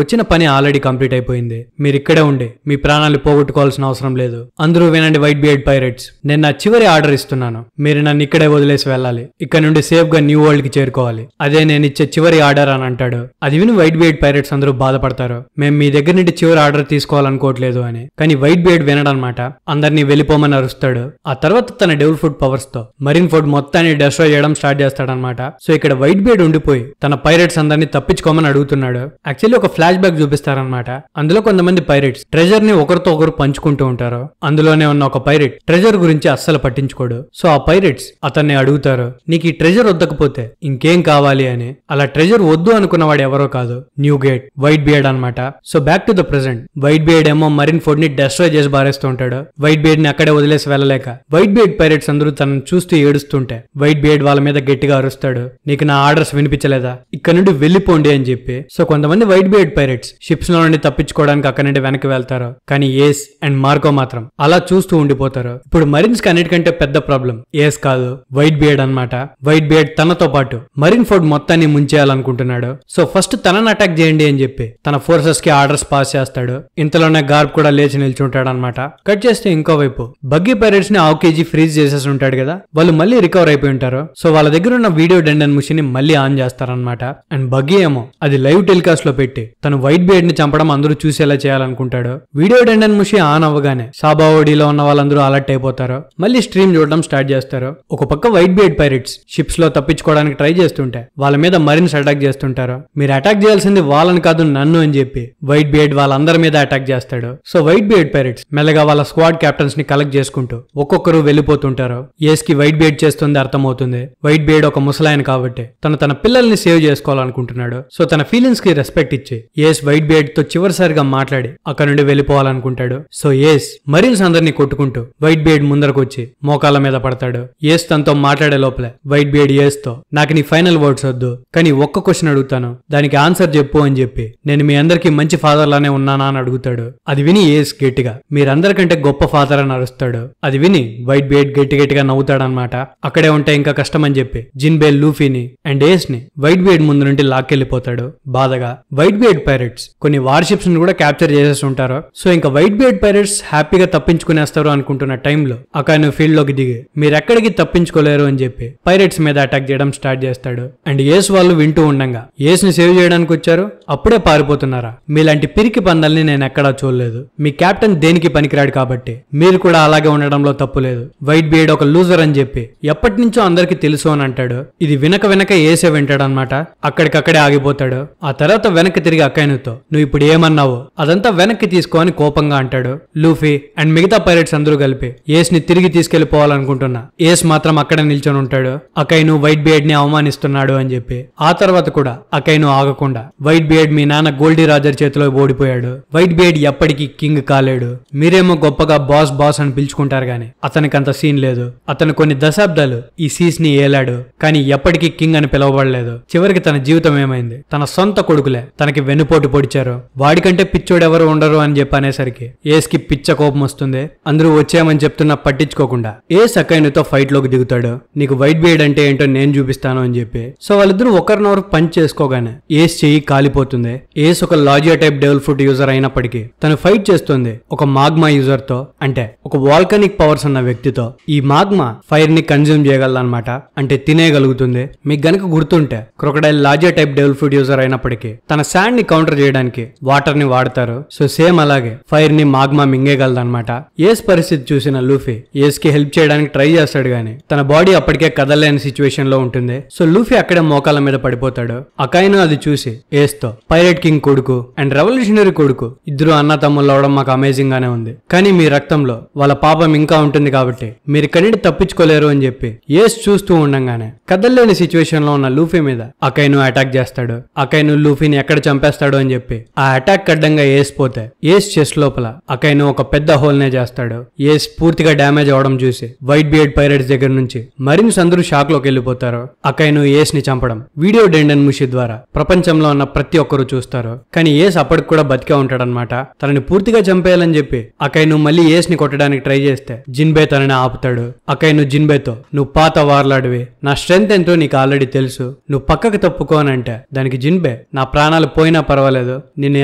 వచ్చిన పని ఆల్రెడీ కంప్లీట్ అయిపోయింది, మీరు ఇక్కడే ఉండి మీ ప్రాణాలు పోగొట్టుకోవాల్సిన అవసరం లేదు. అందరూ వినండి వైట్ బియర్డ్ పైరేట్స్, నేను నా చివరి ఆర్డర్ ఇస్తున్నాను, మీరు నన్ను ఇక్కడే వదిలేసి వెళ్ళాలి, ఇక్కడ నుండి సేఫ్ గా న్యూ వరల్డ్ కి చేరుకోవాలి, అదే నేను ఇచ్చే చివరి ఆర్డర్ అని అంటాడు. అది విని వైట్ బియర్డ్ పైరేట్స్ అందరూ బాధపడతారు, మేము మీ దగ్గర నుండి చివరి ఆర్డర్ తీసుకోవాలనుకోవట్లేదు అని. కానీ వైట్ బియర్డ్ వినడనమాట, అందరినీ వెళ్ళిపోమని అరుస్తాడు. ఆ తర్వాత తన డెవిల్ ఫుడ్ పవర్స్ తో మరీన్ ఫోర్డ్ మొత్తాన్ని డిస్ట్రాయ్ చేయడం స్టార్ట్ చేస్తాడనమాట. సో ఇక్కడ వైట్ బియర్డ్ ఉండిపోయి తన పైరేట్స్ అందరినీ తప్పించుకోమని అడుగుతున్నాడు. యాక్చువల్లీ ఒక ఫ్లాష్ బ్యాక్ చూపిస్తారనమాట. అందులో కొంతమంది పైరేట్స్ ట్రెజర్ ని ఒకరితో ఒకరు పంచుకుంటూ ఉంటారు. అందులోనే ఉన్న ఒక పైరేట్ ట్రెజర్ గురించి అస్సలు పట్టించుకోడు. సో ఆ పైరేట్స్ అతన్ని అడుగుతారు, నీకు ఈ ట్రెజర్ వద్దకపోతే ఇంకేం కావాలి అని. అలా ట్రెజర్ వద్దు అనుకున్నవాడు ఎవరో కాదు, న్యూ గేట్ వైట్ బియర్డ్ అనమాట. So back to the present, white beard ఏమో మరీన్ ఫోర్డ్ ని డిస్ట్రాయ్ చేసి బారేస్తూ ఉంటాడు. వైట్ బియర్డ్ ని అక్కడే వదిలేసి వెళ్ళలేక వైట్ బియర్డ్ పైరేట్స్ అందరూ తనను చూస్తూ ఏడుస్తుంటే వైట్ బియర్డ్ వాళ్ళ మీద గట్టిగా అరుస్తాడు, నీకు నా ఆర్డర్స్ వినిపించలేదా, ఇక్కడ నుండి వెళ్ళిపోండి అని చెప్పి. సో కొంతమంది వైట్ బియర్డ్ పైరేట్స్ షిప్స్ లో నుండి తప్పించుకోవడానికి అక్కడ నుండి వెనక్కి వెళ్తారు. కానీ ఏస్ అండ్ మార్కో మాత్రం అలా చూస్తూ ఉండిపోతారు. ఇప్పుడు మరీన్స్ కి అన్నిటికంటే పెద్ద ప్రాబ్లం ఏస్ కాదు, వైట్ బియర్డ్ అనమాట. వైట్ బియర్డ్ తనతో పాటు మరీన్ ఫోర్డ్ మొత్తాన్ని ముంచేయాలనుకుంటున్నాడు. సో ఫస్ట్ తనని అటాక్ చేయండి అని చెప్పి తన ఫోర్సెస్ కి ఆర్డర్స్ పాస్ చేస్తాడు. ఇంతలోనే గార్బ్ కూడా లేచి నిల్చుంటాడు అనమాట. కట్ చేస్తే ఇంకోవైపు బగ్గీ పైరేట్స్ ని హాఫ్ కేజీ ఫ్రీజ్ చేసేసి ఉంటాడు కదా, వాళ్ళు మళ్ళీ రికవర్ అయిపోయి ఉంటారు. సో వాళ్ళ దగ్గర ఉన్న వీడియో డెండన్ మిషన్ ని మళ్ళీ ఆన్ చేస్తారనమాట. అండ్ బగ్గీ ఏమో అది లైవ్ టెలికాస్ట్ లో పెట్టి తను వైట్ బియర్డ్ ని చంపడం అందరూ చూసేలా చేయాలనుకుంటాడు. వీడియో డెండన్ మిషన్ ఆన్ అవ్వగానే సాబావోడీలో ఉన్న వాళ్ళందరూ అలర్ట్ అయిపోతారు. మళ్ళీ స్ట్రీమ్ చూడడం స్టార్ట్ చేస్తారు. ఒక పక్క వైట్ బియర్డ్ పైరేట్స్ షిప్స్ లో తప్పించుకోవడానికి ట్రై చేస్తుంటే వాళ్ళ మీద మరీన్స్ అటాక్ చేస్తుంటారు. మీరు అటాక్ చేయాల్సింది వాళ్ళని కాదు నన్ను అని చెప్పి వైట్ బియర్డ్ వాళ్ళందరి మీద అటాక్ చేస్తాడు. సో వైట్ బియర్డ్ పైరేట్స్ మెల్లగా వాళ్ళ స్క్వాడ్ కెప్టెన్స్ ని కలెక్ట్ చేసుకుంటూ ఒక్కొక్కరు వెళ్ళిపోతుంటారు. ఏస్ కి వైట్ బియర్డ్ చేస్తుంది అర్థమవుతుంది. వైట్ బియర్డ్ ఒక ముసలాయన కాబట్టి తన పిల్లల్ని సేవ్ చేసుకోవాలనుకుంటున్నాడు. సో తన ఫీలింగ్స్ కి రెస్పెక్ట్ ఇచ్చి ఏస్ వైట్ బియర్డ్ తో చివరిసారిగా మాట్లాడి అక్కడ నుండి వెళ్ళిపోవాలనుకుంటాడు. సో ఏస్ మరీన్స్ అందరినీ కొట్టుకుంటూ వైట్ బియర్డ్ ముందరకు వచ్చి మోకాళ్ళ మీద పడతాడు. ఏస్ తనతో మాట్లాడే లోపలే వైట్ బియర్డ్ ఏస్ తో, నాకు నీ ఫైనల్ వర్డ్స్ వద్దు, కానీ ఒక్క క్వశ్చన్ అడుగుతాను, దానికి ఆన్సర్ చెప్పు అని చెప్పి, నేను మీ అందరికి మంచి ఫాదర్ లానే ఉన్నానా అని అడుగుతాడు. అది విని ఏస్ గట్టిగా, మీరందరికంటే గొప్ప ఫాదర్ అని అరుస్తాడు. అది విని వైట్ బియర్డ్ గట్టిగా నవ్వుతాడనమాట. అక్కడే ఉంటే ఇంకా కష్టం అని చెప్పి జిన్బే లూఫీని అండ్ ఏస్ ని వైట్ బియర్డ్ ముందు నుండి లాక్కెళ్లిపోతాడు బాధగా. వైట్ బియర్డ్ పైరేట్స్ కొన్ని వార్షిప్స్ ని కూడా క్యాప్చర్ చేసేసి ఉంటారు. సో ఇంకా వైట్ బియర్డ్ పైరేట్స్ హ్యాపీగా తప్పించుకునేస్తారు అనుకుంటున్న టైంలో అకాను ఫీల్డ్ లోకి దిగి మీరెక్కడికి తప్పించుకోలేరు అని చెప్పి పైరేట్స్ మీద అటాక్ చేయడం స్టార్ట్ చేస్తాడు. అండ్ ఏస్ వాళ్ళు వింటూ ఉండంగా, ఏస్ ని సేవ్ చేయడానికి వచ్చారు, అప్పుడే పారిపోతున్నారా, మీలాంటి పిరికి పందల్ని నేను ఎక్కడా చూడలేదు, మీ కెప్టెన్ దేనికి పనికిరాడు కాబట్టి మీరు కూడా అలాగే ఉండడంలో తప్పు లేదు, వైట్ బియర్డ్ ఒక లూజర్ అని చెప్పి ఎప్పటి నుంచో అందరికి తెలుసు అని అంటాడు. ఇది వినక ఏసే వింటాడు అనమాట. అక్కడికక్కడే ఆగిపోతాడు. ఆ తర్వాత వెనక్కి తిరిగి అకానుతో, నువ్వు ఇప్పుడు ఏమన్నావు అదంతా వెనక్కి తీసుకో అని కోపంగా అంటాడు. లూఫీ అండ్ మిగతా పైరేట్స్ అందరూ కలిపి ఏస్ ని తిరిగి తీసుకెళ్లిపోవాలనుకుంటున్నా ఏస్ మాత్రం అక్కడే నిల్చొని ఉంటాడు. అకైను వైట్ బియర్డ్ ని అవమానిస్తున్నాడు అని చెప్పి. ఆ తర్వాత కూడా అకైను ఆగకుండా, వైట్ బియర్డ్ మీ నాన్న గోల్డీ రాజర్ చేతిలో ఓడిపోయాడు, వైట్ బియర్డ్ ఎప్పటికీ కింగ్ కాలేడు, మీరేమో గొప్పగా బాస్ బాస్ అని పిలుచుకుంటారు గాని అతనికి అంత సీన్ లేదు, అతను కొన్ని దశాబ్దాలు ఈ సీస్ ని ఏలాడు కానీ ఎప్పటికీ కింగ్ అని పిలవబడలేదు. చివరికి తన జీవితం ఏమైంది, తన సొంత కొడుకులే తనకి వెన్నుపోటు పొడిచారు, వాడికంటే పిచ్చోడెవరు ఉండరు అని చెప్పి అనేసరికి ఏస్ కి పిచ్చ కోపం వస్తుంది. అందరూ వచ్చామని చెప్తున్నా పట్టించుకోకుండా ఏస్ అకైనుతో ఫైట్ లోకి దిగుతాడు. నీకు వైట్ బియర్డ్ అంటే ఏంటో నేను చూపిస్తాను అని చెప్పి. సో వాళ్ళిద్దరూ ఒకరినొకరు పంచ్ చేసుకోగానే ఏస్ చెయ్యి కాలిపోతుంది. ఏస్ ఒక Lanjia type devil fruit user అయినప్పటికీ తను ఫైట్ చేస్తుంది ఒక మాగ్మా యూజర్ తో, అంటే ఒక వాల్కనిక్ పవర్స్ ఉన్న వ్యక్తితో. ఈ మాగ్మా ఫైర్ ని కన్జ్యూమ్ చేయగలదన్నమాట, అంటే తినేయగలుగుతుంది. మీకు గనక గుర్తుంటే Crocodile logia type devil fruit user అయినప్పటికీ తన శాండ్ ని కౌంటర్ చేయడానికి వాటర్ ని వాడతారు. సో సేమ్ అలాగే ఫైర్ ని మాగ్మా మింగేయగలదన్నమాట. ఏస్ పరిస్థితి చూసిన లూఫీ ఏస్ కి హెల్ప్ చేయడానికి ట్రై చేస్తాడు గానీ తన బాడీ అప్పటికే కదలలేని సిచ్యువేషన్ లో ఉంటుంది. సో లూఫీ అక్కడే మోకాల మీద పడిపోతాడు. అకాయిను అది చూసి ఏస్ తో, పైరేట్ కింగ్ కొడుకు అండ్ రెవల్యూషనరీ కొడుకు ఇద్దరు అన్న తమ్ముళ్ళు అవడం మాకు అమేజింగ్ గానే ఉంది, కానీ మీ రక్తంలో వాళ్ళ పాపం ఇంకా ఉంటుంది కాబట్టి మీరు ఇక్కడి నుండి తప్పించుకోలేరు అని చెప్పి ఏస్ చూస్తూ ఉండంగానే కదలలేని సిచ్యువేషన్ లో ఉన్న లూఫీ మీద అకైను అటాక్ చేస్తాడు. అకైను లూఫీని ఎక్కడ చంపేస్తాడు అని చెప్పి ఆ అటాక్ అడ్డంగా ఏస్ పోతే ఏస్ చెస్ట్ లోపల అకైను ఒక పెద్ద హోల్ నే చేస్తాడు. ఏస్ పూర్తిగా డ్యామేజ్ అవడం చూసి వైట్ బియర్డ్ పైరేట్స్ దగ్గర నుంచి మరీన్స్ అందరూ షాక్ లోకి వెళ్ళిపోతారు. అకైను ఏస్ ని చంపడం వీడియో డెండన్ ముషి ద్వారా ప్రపంచంలో ఉన్న ప్రతి ఒక్కరు చూస్తారు. కానీ ఏస్ అప్పటికి కూడా బతికే ఉంటాడనమాట. తనని పూర్తిగా చంపేయాలని చెప్పి అకైను మళ్ళీ ఏస్ ని కొట్టడానికి ట్రై చేస్తే జిన్బే తనని ఆపుతాడు. అకైను జిన్బేతో, నువ్వు పాత వార్లాడివి, నా స్ట్రెంత్ ఎంతో నీకు ఆల్రెడీ తెలుసు, నువ్వు పక్కకు తప్పుకోనంటే దానికి జిన్బే నా ప్రాణాలు పోయినా పర్వాలేదు, నిన్ను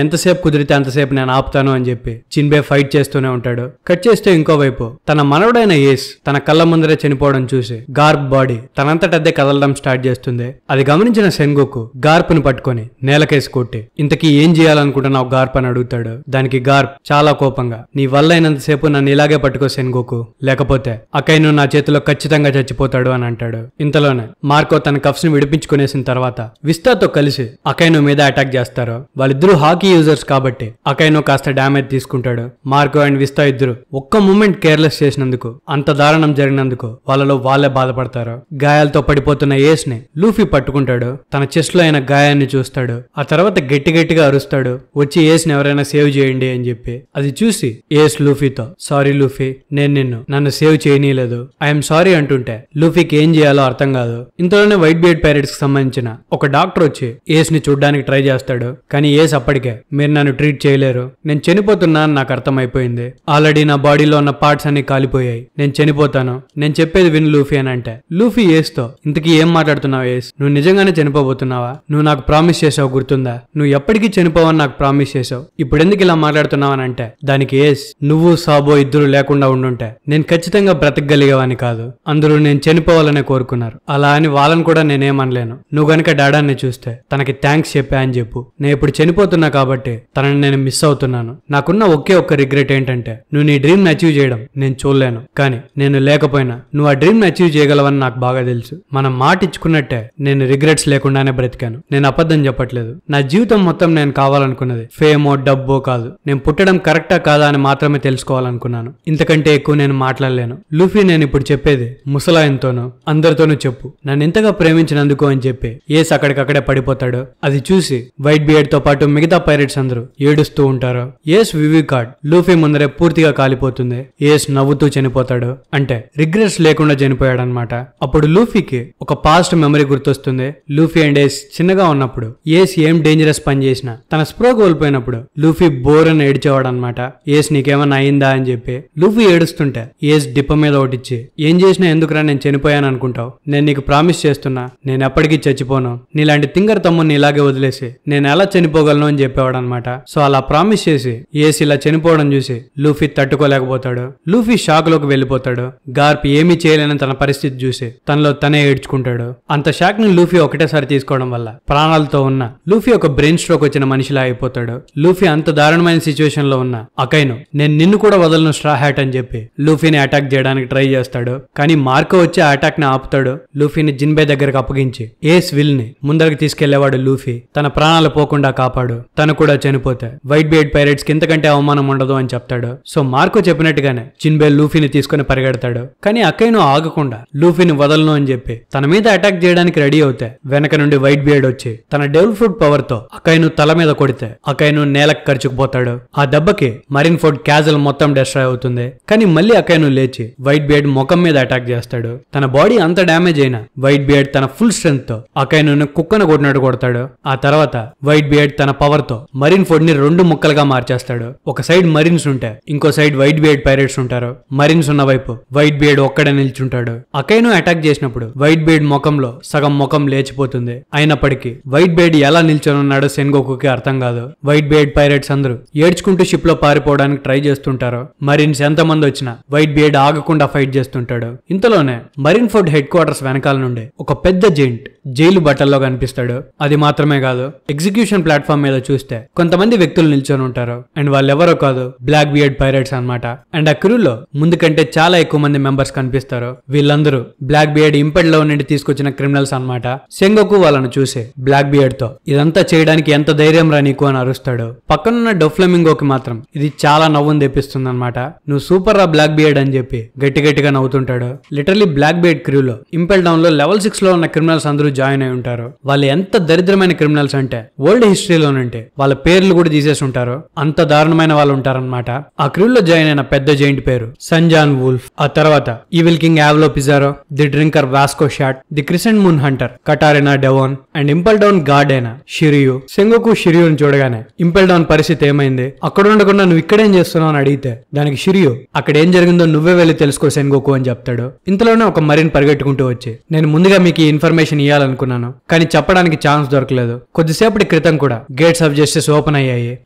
ఎంతసేపు కుదిరితే అంతసేపు నేను ఆపుతాను అని చెప్పి జిన్బే ఫైట్ చేస్తూనే ఉంటాడు. కట్ చేస్తే ఇంకోవైపు తన మనవడైన ఏస్ తన కళ్ళ ముందరే చనిపోవడం చూసి గార్ప్ బాడీ తనంతటదే కదలడం స్టార్ట్ చేస్తుంది. అది గమనించిన సెన్గోకు గార్ప్ ని పట్టుకొని నేలకేసి కొట్టి ఇంతకీ ఏం చేయాలనుకుంటున్నావు గార్ప్ అని అడుగుతాడు. దానికి గార్ప్ చాలా కోపంగా నీ వల్ల అయినంతసేపు నన్ను ఇలాగే పట్టుకో సెన్గోకు, లేకపోతే అకైను నా చేతిలో ఖచ్చితంగా చచ్చిపోతాడు అని అంటాడు. ఇంతలోనే మార్కో తన కఫ్స్ ని విడిపించుకునేసిన తర్వాత విస్తాతో కలిసి అకైను మీద అటాక్ చేస్తారు. వాళ్ళిద్దరూ హాకీ యూజర్స్ కాబట్టి అకైను కాస్త డ్యామేజ్ తీసుకుంటాడు. మార్కో అండ్ విస్తా ఇద్దరు ఒక్క మూమెంట్ కేర్లెస్ చేసినందుకు, అంత దారుణం జరిగినందుకు వాళ్ళలో వాళ్ళే బాధపడతారు. గాయాలతో పడిపోతున్న ఏస్ ని లూఫీ పట్టుకుంటాడు. తన చెస్ట్ లో అయిన గాయాన్ని చూస్తాడు. ఆ తర్వాత గట్టిగా అరుస్తాడు, వచ్చి ఏస్ ని ఎవరైనా సేవ్ చేయండి అని చెప్పి. అది చూసి ఏస్ లూఫీతో సారీ లూఫీ, నేను నన్ను సేవ్ చేయనీయలేదు, ఐఎమ్ సారీ అంటుంటే లూఫీకి ఏం చేయాలో అర్థం కాదు. ఇంతలోనే వైట్ బియర్డ్ పైరేట్స్ కి సంబంధించిన ఒక డాక్టర్ వచ్చి ఏస్ ని చూడ్డానికి ట్రై చేస్తాడు. కానీ ఏస్ అప్పటికే మీరు నన్ను ట్రీట్ చేయలేరు, నేను చనిపోతున్నా అని నాకు అర్థమైపోయింది, ఆల్రెడీ నా బాడీలో ఉన్న పార్ట్స్ అన్ని కాలిపోయాయి, నేను చనిపోతాను, నేను చెప్పేది విను లూఫీ అని అంటే లూఫీ ఏస్ తో ఇంతకీ ఏం మాట్లాడుతున్నావు ఏస్, నువ్వు నిజంగానే చనిపోబోతున్నావా, నువ్వు నాకు ప్రామిస్ చేసావు గుర్తుందా, నువ్వు ఎప్పటికీ చనిపోవని నాకు ప్రామిస్ చేసావు, ఇప్పుడు ఎందుకు ఇలా మాట్లాడుతున్నావు అని అంటే దానికి ఏస్ నువ్వు సాబో ఇద్దరు లేకుండా ఉండుంటే నేను ఖచ్చితంగా బ్రతకగలిగేవాని కాదు, అందరూ నేను చనిపోవాలనే కోరుకున్నారు, అలా అని వాళ్ళని కూడా నేనేమనలేను, నువ్వు గనక డాడాన్ని చూస్తే తనకి థ్యాంక్స్ చెప్పా అని చెప్పు, నేను ఇప్పుడు చనిపోతున్నా కాబట్టి తనని నేను మిస్ అవుతున్నాను, నాకున్న ఒకే ఒక్క రిగ్రెట్ ఏంటంటే నువ్వు నీ డ్రీమ్ ని అచీవ్ చేయడం నేను చూడలేను, కానీ నేను లేకపోయినా నువ్వు ఆ డ్రీమ్ ని అచీవ్ చేయగలవని నాకు బాగా తెలుసు, మనం మాట ఇచ్చుకున్నట్టే నేను రిగ్రెట్స్ లేకుండానే బ్రతికాను, నేను అబద్ధం చెప్పట్లేదు, నా జీవితం మొత్తం నేను కావాలనుకున్నది ఫేమో డబ్బో కాదు, నేను పుట్టడం కరెక్టా కాదా అని మాత్రమే తెలుసుకోవాలనుకున్నాను, ఇంతకంటే ఎక్కువ నేను మాట్లాడలేను, లూఫీ నేను ఇప్పుడు చెప్పేది ముసలాయనతోనూ అందరితోనూ చెప్పు, నన్ను ఇంతగా ప్రేమించినందుకు అని చెప్పి ఏస్ అక్కడికక్కడే పడిపోతాడు. అది చూసి వైట్ బియర్డ్ తో పాటు మిగతా పైరేట్స్ అందరూ ఏడుస్తూ ఉంటారు. ఏస్ వివి కార్డ్ లూఫీ ముందరే పూర్తిగా కాలిపోతుంది. ఏస్ నవ్వుతూ చనిపోతాడు, అంటే రిగ్రెట్స్ లేకుండా చనిపోయాడనమాట. అప్పుడు లూఫీకి ఒక పాస్ట్ మెమరీ గుర్తొస్తుంది. లూఫీ అండ్ ఏస్ చిన్నగా ఉన్నప్పుడు ఏస్ ఏం డేంజరస్ పని చేసినా తన స్ప్రో కోల్పోయినప్పుడు లూఫీ బోర్ అని ఏడ్చేవాడు అనమాట. ఏస్ నీకేమన్నా అయిందా అని చెప్పి లూఫీ ఏడుస్తుంటే ఏస్ డిప్ప మీద ఒకటిచ్చి ఏం చేసినా ఎందుకురా నేను చనిపోయాను అనుకుంటావు, నేను నీకు ప్రామిస్ చేస్తున్నా నేను ఎప్పటికీ చచ్చిపోను, నీలాంటి తింగర్ తమ్ముని ఇలాగే వదిలేసి నేను ఎలా చనిపోగలను అని చెప్పేవాడు అనమాట. సో అలా ప్రామిస్ చేసి ఏస్ ఇలా చనిపోవడం చూసి లూఫీ తట్టుకోలేకపోతాడు. లూఫీ షాక్ లోకి వెళ్ళిపోతాడు. గార్ప్ ఏమీ చేయలేని తన పరిస్థితి చూసి తనలో తనే ఏడ్చుకుంటాడు. అంత షాక్ ని లూఫీ ఒకటేసారి తీసుకోవడం వల్ల ప్రాణాలతో ఉన్న లూఫీ ఒక బ్రెయిన్ స్ట్రోక్ వచ్చిన మనిషిలా అయిపోతాడు. లూఫీ అంత దారుణమైన సిచ్యువేషన్ లో ఉన్న అకైను నేను నిన్ను కూడా వదలను స్ట్రా హ్యాట్ అని చెప్పి లూఫీని అటాక్ చేయడానికి ట్రై చేస్తాడు. కానీ మార్కో వచ్చి ఆ అటాక్ ని ఆపుతాడు. లూఫీని జిన్బే దగ్గరకు అప్పగించి ఏస్ విల్ ని ముందరకు తీసుకెళ్లేవాడు లూఫీ తన ప్రాణాలు పోకుండా కాపాడు, తను కూడా చనిపోతే వైట్ బియర్డ్ పైరేట్స్ కి ఇంతకంటే అవమానం ఉండదు అని చెప్తాడు. సో మార్కో చెప్పినట్టుగానే జిన్బే లూఫీని తీసుకుని పరిగెడతాడు. కానీ అకైను ఆగకుండా లూఫీని వదలను అని చెప్పి తన మీద అటాక్ చేయడానికి రెడీ అవుతే వెనక నుండి వైట్ బియర్డ్ వచ్చి తన డెవిల్ ఫ్రూట్ పవర్ తో అకైను తల మీద కొడితే అకైను నేలకు ఖర్చుకుపోతాడు. ఆ దెబ్బకి మరిన్ ఫోర్డ్ క్యాజల్ మొత్తం డిస్ట్రాయ్ అవుతుంది. కానీ మళ్ళీ అకైను లేచి వైట్ బియర్డ్ ముఖం మీద అటాక్ చేస్తాడు. తన బాడీ అంత డ్యామేజ్ అయినా వైట్ బియర్డ్ తన ఫుల్ స్ట్రెంత్ తో అకైను కుక్కను కొట్టినట్టు కొడతాడు. ఆ తర్వాత వైట్ బియర్డ్ తన పవర్ తో మరిన్ ఫోర్డ్ ని 2 ముక్కలుగా మార్చేస్తాడు. ఒక సైడ్ మరిన్స్ ఉంటే ఇంకో సైడ్ వైట్ బియర్డ్ పైరేట్స్ ఉంటారు. మరిన్స్ ఉన్న వైపు వైట్ బియర్డ్ ఒక్కడే నిల్చుంటాడు. అకైను అటాక్ చేసినప్పుడు వైట్ బియర్డ్ ముఖంలో సగం ముఖం లేచిపోతుంది. అయినప్పటికీ వైట్ బియర్డ్ ఎలా నిల్చొని ఉన్నాడో సెన్గోకుకి అర్థం కాదు. వైట్ బియర్డ్ పైరేట్స్ అందరూ ఏడ్చుకుంటూ షిప్ లో పారిపోవడానికి ట్రై చేస్తుంటారు. మరిన్స్ ఎంతమంది వచ్చినా వైట్ బియర్డ్ ఆగకుండా ఫైట్ చేస్తుంటాడు. ఇంతలోనే మరిన్ ఫోర్డ్ హెడ్ క్వార్టర్స్ వెనకాల నుండి ఒక పెద్ద జెయింట్ జైలు బట్టల్లో కనిపిస్తాడు. అది మాత్రమే కాదు, ఎగ్జిక్యూషన్ ప్లాట్ఫామ్ మీద చూస్తే కొంతమంది వ్యక్తులు నిల్చొని ఉంటారు. అండ్ వాళ్ళెవరో కాదు, బ్లాక్ బియర్డ్ పైరేట్స్ అన్నమాట. అండ్ ఆ క్రూలో ముందు కంటే చాలా ఎక్కువ మంది మెంబర్స్ కనిపిస్తారు. వీళ్ళందరూ బ్లాక్ బియర్డ్ ఇంపెడ్ లో నుండి తీసుకొచ్చిన క్రిమినల్స్ అన్నమాట. సెంగోకు వాళ్ళను చూసి బ్లాక్ బియర్డ్ తో ఇదంతా చేయడానికి ఎంత ధైర్యం రా నీకు అని అరుస్తాడు. పక్కనున్న డొఫ్లెమింగోకి మాత్రం ఇది చాలా నవ్వును తెప్పిస్తుంది అనమాట. నువ్వు సూపర్ రా బ్లాక్ బియర్డ్ అని చెప్పి గట్టిగా నవ్వుతుంటాడు. లిటరలీ బ్లాక్ బియర్డ్ క్రూలో ఇంపెల్ డౌన్ లో లెవెల్ 6 లో ఉన్న క్రిమినల్స్ అందరూ జాయిన్ అయి ఉంటారు. వాళ్ళు ఎంత దరిద్రమైన క్రిమినల్స్ అంటే వరల్డ్ హిస్టరీలోనంటే వాళ్ళ పేర్లు కూడా తీసేసి ఉంటారు. అంత దారుణమైన వాళ్ళు ఉంటారన్నమాట. ఆ క్రూలో జాయిన్ అయిన పెద్ద జైంట్ పేరు సంజాన్ వూల్ఫ్. ఆ తర్వాత evil king Avalo Pizarro, the drinker Vasco Shot, the crescent moon hunter Catarina Devon and Impel Down guard అయిన షిరియు. సెంగోకు షిరియుని చూడగానే ఇంపెల్ డౌన్ పరిస్థితి ఏమైంది, అక్కడ ఉండకుండా నువ్వు ఇక్కడేం చేస్తున్నావు అని అడిగితే దానికి షిరియు అక్కడ ఏం జరిగిందో నువ్వే వెళ్ళి తెలుసుకో సెంగోకు అని చెప్తాడు. ఇంతలోనే ఒక మరిన్ పరిగెట్టుకుంటూ వచ్చి నేను ముందుగా మీకు ఈ ఇన్ఫర్మేషన్ ఇవ్వాలని చేయాలనుకున్నాను, కానీ చెప్పడానికి ఛాన్స్ దొరకలేదు. కొద్దిసేపటి క్రితం కూడా గేట్స్ ఆఫ్ జస్టిస్ ఓపెన్ అయ్యాయి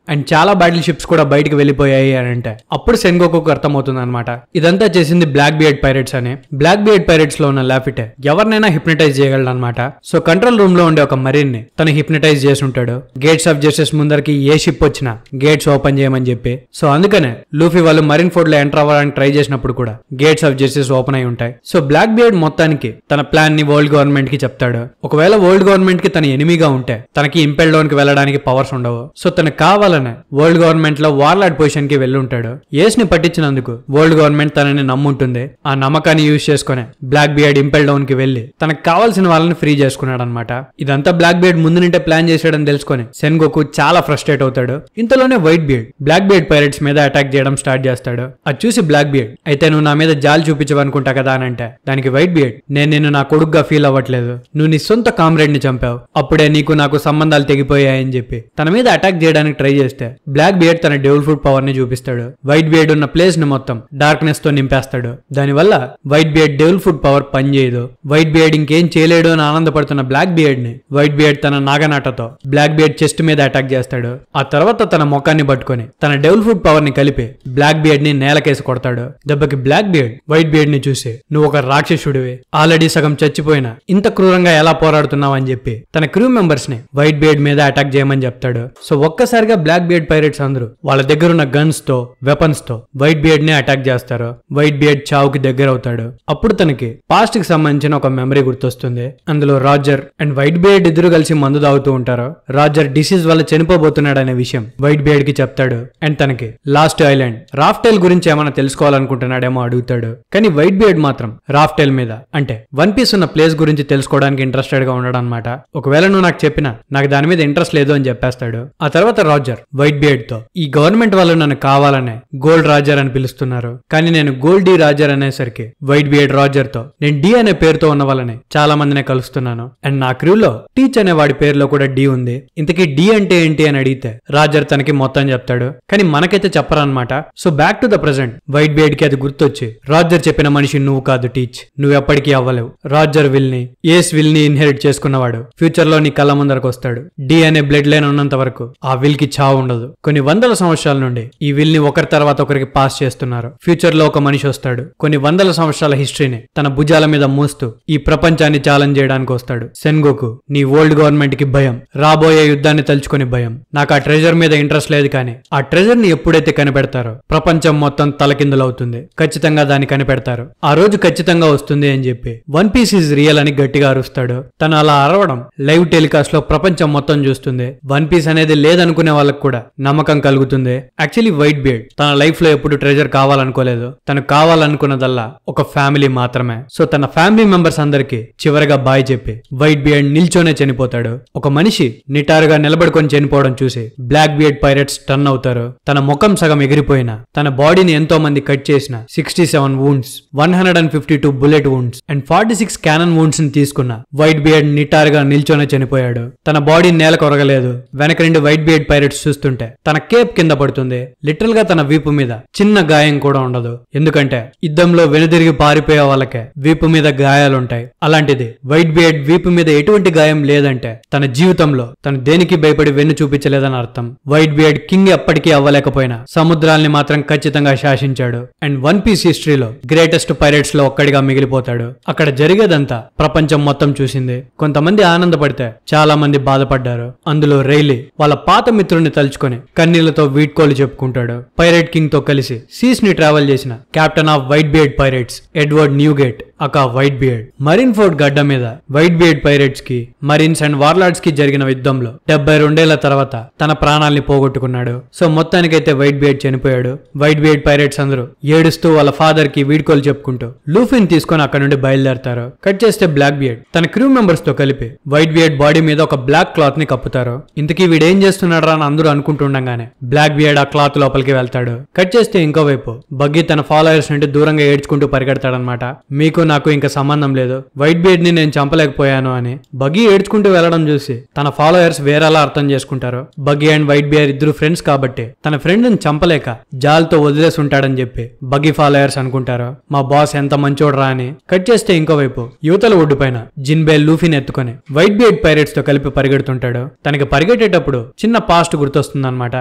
అండ్ చాలా బ్యాటిల్ షిప్స్ కూడా బయటకు వెళ్ళిపోయాయి అని అంటే అప్పుడు సెన్గోకుకు అర్థమవుతుంది అనమాట ఇదంతా చేసింది బ్లాక్ బియర్డ్ పైరేట్స్ అని. బ్లాక్ బియర్డ్ పైరేట్స్ లో ఉన్న లాఫిటే ఎవరినైనా హిప్నటైజ్ చేయగలడు అనమాట. సో కంట్రోల్ రూమ్ లో ఉండే ఒక మరీన్ ని తను హిప్నటైజ్ చేసి ఉంటాడు. గేట్స్ ఆఫ్ జస్టిస్ ముందరికి ఏ షిప్ వచ్చినా గేట్స్ ఓపెన్ చేయమని చెప్పి. సో అందుకనే లూఫీ వాళ్ళు మరీన్ ఫోర్ట్ లో ఎంటర్ అవ్వడానికి ట్రై చేసినప్పుడు కూడా గేట్స్ ఆఫ్ జస్టిస్ ఓపెన్ అయి ఉంటాయి. సో బ్లాక్ బియర్డ్ మొత్తానికి తన ప్లాన్ ని వరల్డ్ గవర్నమెంట్ కి చెప్తాడు. ఒకవేళ వరల్డ్ గవర్నమెంట్ కి తన ఎనిమిగా ఉంటే తనకి ఇంపెల్ డౌన్ కి వెళ్ళడానికి పవర్స్ ఉండవు. సో తనకు కావాలనే వరల్డ్ గవర్నమెంట్ లో వార్లాడ్ పొజిషన్ కి వెళ్ళుంటాడు. ఏస్ ని పట్టించినందుకు వరల్డ్ గవర్నమెంట్ తనని నమ్ముంటుంది. ఆ నమ్మకాన్ని యూజ్ చేసుకుని బ్లాక్ బియర్డ్ ఇంపెల్ డౌన్ కి వెళ్లి తనకు కావాల్సిన వాళ్ళని ఫ్రీ చేసుకున్నాడు అనమాట. ఇదంతా బ్లాక్ బియర్డ్ ముందు నుంటే ప్లాన్ చేసాడని తెలుసుకొని సెన్గోకు చాలా ఫ్రస్ట్రేట్ అవుతాడు. ఇంతలోనే white beard black beard pirates మీద అటాక్ చేయడం స్టార్ట్ చేస్తాడు. అది చూసి బ్లాక్ బియర్డ్ అయితే నువ్వు నా మీద జాలి చూపించవనుకుంటా కదా అని అంటే దానికి వైట్ బియర్డ్ నేను నిన్ను నా కొడుకుగా ఫీల్ అవ్వట్లేదు, నువ్వు నీ సొంత కామ్రేడ్ ని చంపావు, అప్పుడే నీకు నాకు సంబంధాలు తెగిపోయాయని చెప్పి తన మీద అటాక్ చేయడానికి ట్రై చేస్తే బ్లాక్ బియర్డ్ తన డెవిల్ ఫ్రూట్ పవర్ ని చూపిస్తాడు. వైట్ బియర్డ్ ఉన్న ప్లేస్ ని మొత్తం డార్క్నెస్ తో నింపేస్తాడు. దానివల్ల white beard devil fruit power పనిచేయదు. వైట్ బియర్డ్ ఇంకేం చేయలేడు అని ఆనందపడుతున్న బ్లాక్ బియర్డ్ ని వైట్ బియర్డ్ తన నాగనాటతో బ్లాక్ బియర్డ్ చెస్ట్ మీద అటాక్ చేస్తాడు. ఆ తర్వాత తన ముఖాన్ని పట్టుకొని తన డెవిల్ ఫ్రూట్ పవర్ ని కలిపి బ్లాక్ బియర్డ్ ని నేలకేసి కొడతాడు. దెబ్బకి బ్లాక్ బియర్డ్ వైట్ బియర్డ్ ని చూసి నువ్వు ఒక రాక్షసుడివి, ఆల్రెడీ సగం చచ్చిపోయినా ఇంత క్రూరంగా ఎలా పోరాడుతున్నావు అని చెప్పి తన క్రూ మెంబర్స్ ని వైట్ బియర్డ్ మీద అటాక్ చేయమని చెప్తాడు. సో ఒక్కసారిగా బ్లాక్ బియర్డ్ పైరేట్స్ అందరూ వాళ్ళ దగ్గర ఉన్న గన్స్ తో వెపన్స్ తో వైట్ బియర్డ్ ని అటాక్ చేస్తారు. వైట్ బియర్డ్ చావుకి దగ్గర అవుతాడు. అప్పుడు తనకి పాస్ట్ కి సంబంధించిన ఒక మెమరీ గుర్తొస్తుంది. అందులో రాజర్ అండ్ వైట్ బియర్డ్ ఇద్దరు కలిసి మందు తాగుతూ ఉంటారు. రాజర్ డిసీజ్ వల్ల చనిపోబోతున్నాడు అనే విషయం వైట్ బియర్డ్ కి చెప్తాడు. అండ్ తనకి లాస్ట్ ఐలాండ్ రాఫ్టైల్ గురించి ఏమైనా తెలుసుకోవాలనుకుంటున్నాడేమో అడుగుతాడు. కానీ వైట్ బియర్డ్ మాత్రం రాఫ్టైల్ మీద అంటే వన్ పీస్ ఉన్న ప్లేస్ గురించి తెలుసుకోవడానికి ఇంట్రెస్టెడ్ గా ఉన్నాడు అనమాట. ఒకవేళ నువ్వు నాకు చెప్పినా నాకు దాని మీద ఇంట్రెస్ట్ లేదు అని చెప్పేస్తాడు. ఆ తర్వాత రాజర్ వైట్ బియర్డ్ తో ఈ గవర్నమెంట్ వాళ్ళు నన్ను కావాలనే గోల్డ్ రాజర్ అని పిలుస్తున్నారు, కానీ నేను గోల్డ్ డి రాజర్ అనేసరికి వైట్ బియర్డ్ రాజర్ తో నేను డి అనే పేరుతో ఉన్న వాళ్ళని చాలా మందినే కలుస్తున్నాను అండ్ నా క్రూలో టీచ్ అనే వాడి పేరులో కూడా డి ఉంది, ఇంతకీ డి అంటే ఏంటి అని అడిగితే రాజర్ తనకి మొత్తం చెప్తాడు. కానీ మనకైతే చెప్పరనమాట. So back to the present Whitebeard కి అది గుర్తొచ్చి రాజర్ చెప్పిన మనిషి నువ్వు కాదు టీచ్, నువ్వు ఎప్పటికీ అవ్వలేవు. రాజర్ విల్ ని ఏస్ విల్ ని ఇన్హెరిట్ చేసుకున్నవాడు ఫ్యూచర్ లో నీ కళ్ళ ముందరకు వస్తాడు. డి అనే బ్లడ్ లైన్ ఉన్నంత వరకు ఆ విల్ కి చావు ఉండదు. కొన్ని వందల సంవత్సరాల నుండి ఈ విల్ ని ఒకరి తర్వాత ఒకరికి పాస్ చేస్తున్నారు. ఫ్యూచర్ లో ఒక మనిషి వస్తాడు, కొన్ని వందల సంవత్సరాల హిస్టరీని తన భుజాల మీద మోస్తూ ఈ ప్రపంచాన్ని ఛాలెంజ్ చేయడానికి వస్తాడు. సెన్గోకు నీ వరల్డ్ గవర్నమెంట్ కి భయం, రాబోయే యుద్ధాన్ని తలుచుకొని భయం. నాకు ఆ ట్రెజర్ మీద ఇంట్రెస్ట్ లేదు, కానీ ఆ ట్రెజర్ ని ఎప్పుడైతే కనిపెడతారో ప్రపంచం మొత్తం తలకిందులవుతుంది. ఖచ్చితంగా దాన్ని కనిపెడతారు, ఆ రోజు ఖచ్చితంగా వస్తుంది అని చెప్పి వన్ పీస్ ఈజ్ రియల్ అని గట్టిగా అరుస్తాడు. తను అలా అరవడం లైవ్ టెలికాస్ట్ లో ప్రపంచం మొత్తం చూస్తుంది. వన్ పీస్ అనేది లేదనుకునే వాళ్ళకు కూడా నమ్మకం కలుగుతుంది. యాక్చువల్లీ వైట్ బియర్డ్ తన లైఫ్ లో ఎప్పుడు ట్రెజర్ కావాలనుకోలేదు. తను కావాలనుకున్నదల్లా ఒక ఫ్యామిలీ మాత్రమే. సో తన ఫ్యామిలీ మెంబర్స్ అందరికి చివరిగా బాయ్ చెప్పి వైట్ బియర్డ్ నిల్చోనే చనిపోతాడు. ఒక మనిషి నిటారుగా నిలబడుకొని చనిపోవడం చూసి బ్లాక్ బియర్డ్ పైరేట్స్ టర్న్ అవుతారు. తన ముఖం సగం ఎగిరిపోయినా తన బాడీని ఎంతో మంది కట్ చేసిన 67 wounds, 152 bullet wounds and 46 cannon wounds ని తీసుకున్న వైట్ బియర్డ్ నిటారుగా నిల్చొనే చనిపోయాడు. తన బాడీ నేల కొరగలేదు. వెనక నుండి వైట్ బియర్డ్ పైరేట్స్ చూస్తుంటే తన కేప్ కింద పడుతుంది. లిటరల్ గా తన వీపు మీద చిన్న గాయం కూడా ఉండదు. ఎందుకంటే యుద్ధంలో వెనుదిరిగి పారిపోయే వాళ్ళకే వీపు మీద గాయాలుంటాయి. అలాంటిది వైట్ బియర్డ్ వీపు మీద ఎటువంటి గాయం లేదంటే తన జీవితంలో తను దేనికి భయపడి వెన్ను చూపించలేదని అర్థం. వైట్ బియర్డ్ కింగ్ ఎప్పటికీ అవ్వలేకపోయినా సముద్రాల్ని మాత్రం ఖచ్చితంగా శాసించాడు. అండ్ వన్ పీస్ హిస్టరీలో గ్రేటెస్ట్ పైరేట్స్ లో ఒక్కడిగా మిగిలిపోతాడు. అక్కడ జరిగేదంతా ప్రపంచం మొత్తం చూసింది. కొంతమంది ఆనందపడితే చాలా మంది బాధపడ్డారు. అందులో రైలీ వాళ్ళ పాత మిత్రుడిని తలుచుకొని కన్నీళ్లతో వీడ్కోలు చెప్పుకుంటాడు. పైరేట్ కింగ్ తో కలిసి సీస్ ని ట్రావెల్ చేసిన captain of Whitebeard pirates Edward Newgate aka white beard marine fort గడ్డ మీద వైట్ బియర్డ్ పైరేట్స్ కి మరీన్స్ అండ్ వార్లార్డ్స్ కి జరిగిన యుద్ధంలో 72 ఏళ్ల తర్వాత తన ప్రాణాల్ని పోగొట్టుకున్నాడు. సో మొత్తానికైతే వైట్ బియర్డ్ చనిపోయాడు. వైట్ బియర్డ్ పైరేట్స్ అందరూ ఏడుస్తూ వాళ్ళ ఫాదర్ కి వీడ్కోలు చెప్పుకుంటూ లూఫీని తీసుకొని అక్కడ నుండి బయలుదేరతారు. కట్ చేస్తే బ్లాక్ బియర్డ్ తన క్రూ మెంబర్స్ తో కలిపి వైట్ బియర్డ్ బాడీ మీద ఒక బ్లాక్ క్లాత్ ని కప్పుతారు. ఇంతకీ వీడేం చేస్తున్నాడు అని అందరూ అనుకుంటుండగానే బ్లాక్ బియర్డ్ ఆ క్లాత్ లోపలికి వెళ్తాడు. కట్ చేస్తే ఇంకోవైపు బగ్గీ తన ఫాలోయర్స్ నుండి దూరంగా ఏడ్చుకుంటూ పరిగెడతాడనమాట. మీకు నాకు ఇంకా సంబంధం లేదు, వైట్ బియర్డ్ ని నేను చంపలేకపోయాను అని. బగ్గీ ఏడ్చుకుంటూ వెళ్లడం చూసి తన ఫాలోయర్స్ వేరేలా అర్థం చేసుకుంటారు. బగ్గీ అండ్ వైట్ బియర్డ్ ఇద్దరు ఫ్రెండ్స్ కాబట్టి తన ఫ్రెండ్ ని చంపలేక జాల్తో వదిలేసి ఉంటాడని చెప్పి బగ్గీ ఫాలోయర్స్ అనుకుంటారు. మా బాస్ ఎంత మంచోడ్రా అని. కట్ చేస్తే ఇంకోవైపు యువతల ఒడ్డు పైన జిన్ జిన్బే లూఫీని ఎత్తుకొని వైట్ బియర్డ్ పైరేట్స్ తో కలిపి పరిగెడుతుంటాడు. తనకి పరిగెట్టేటప్పుడు చిన్న పాస్ట్ గుర్తొస్తుందన్నమాట.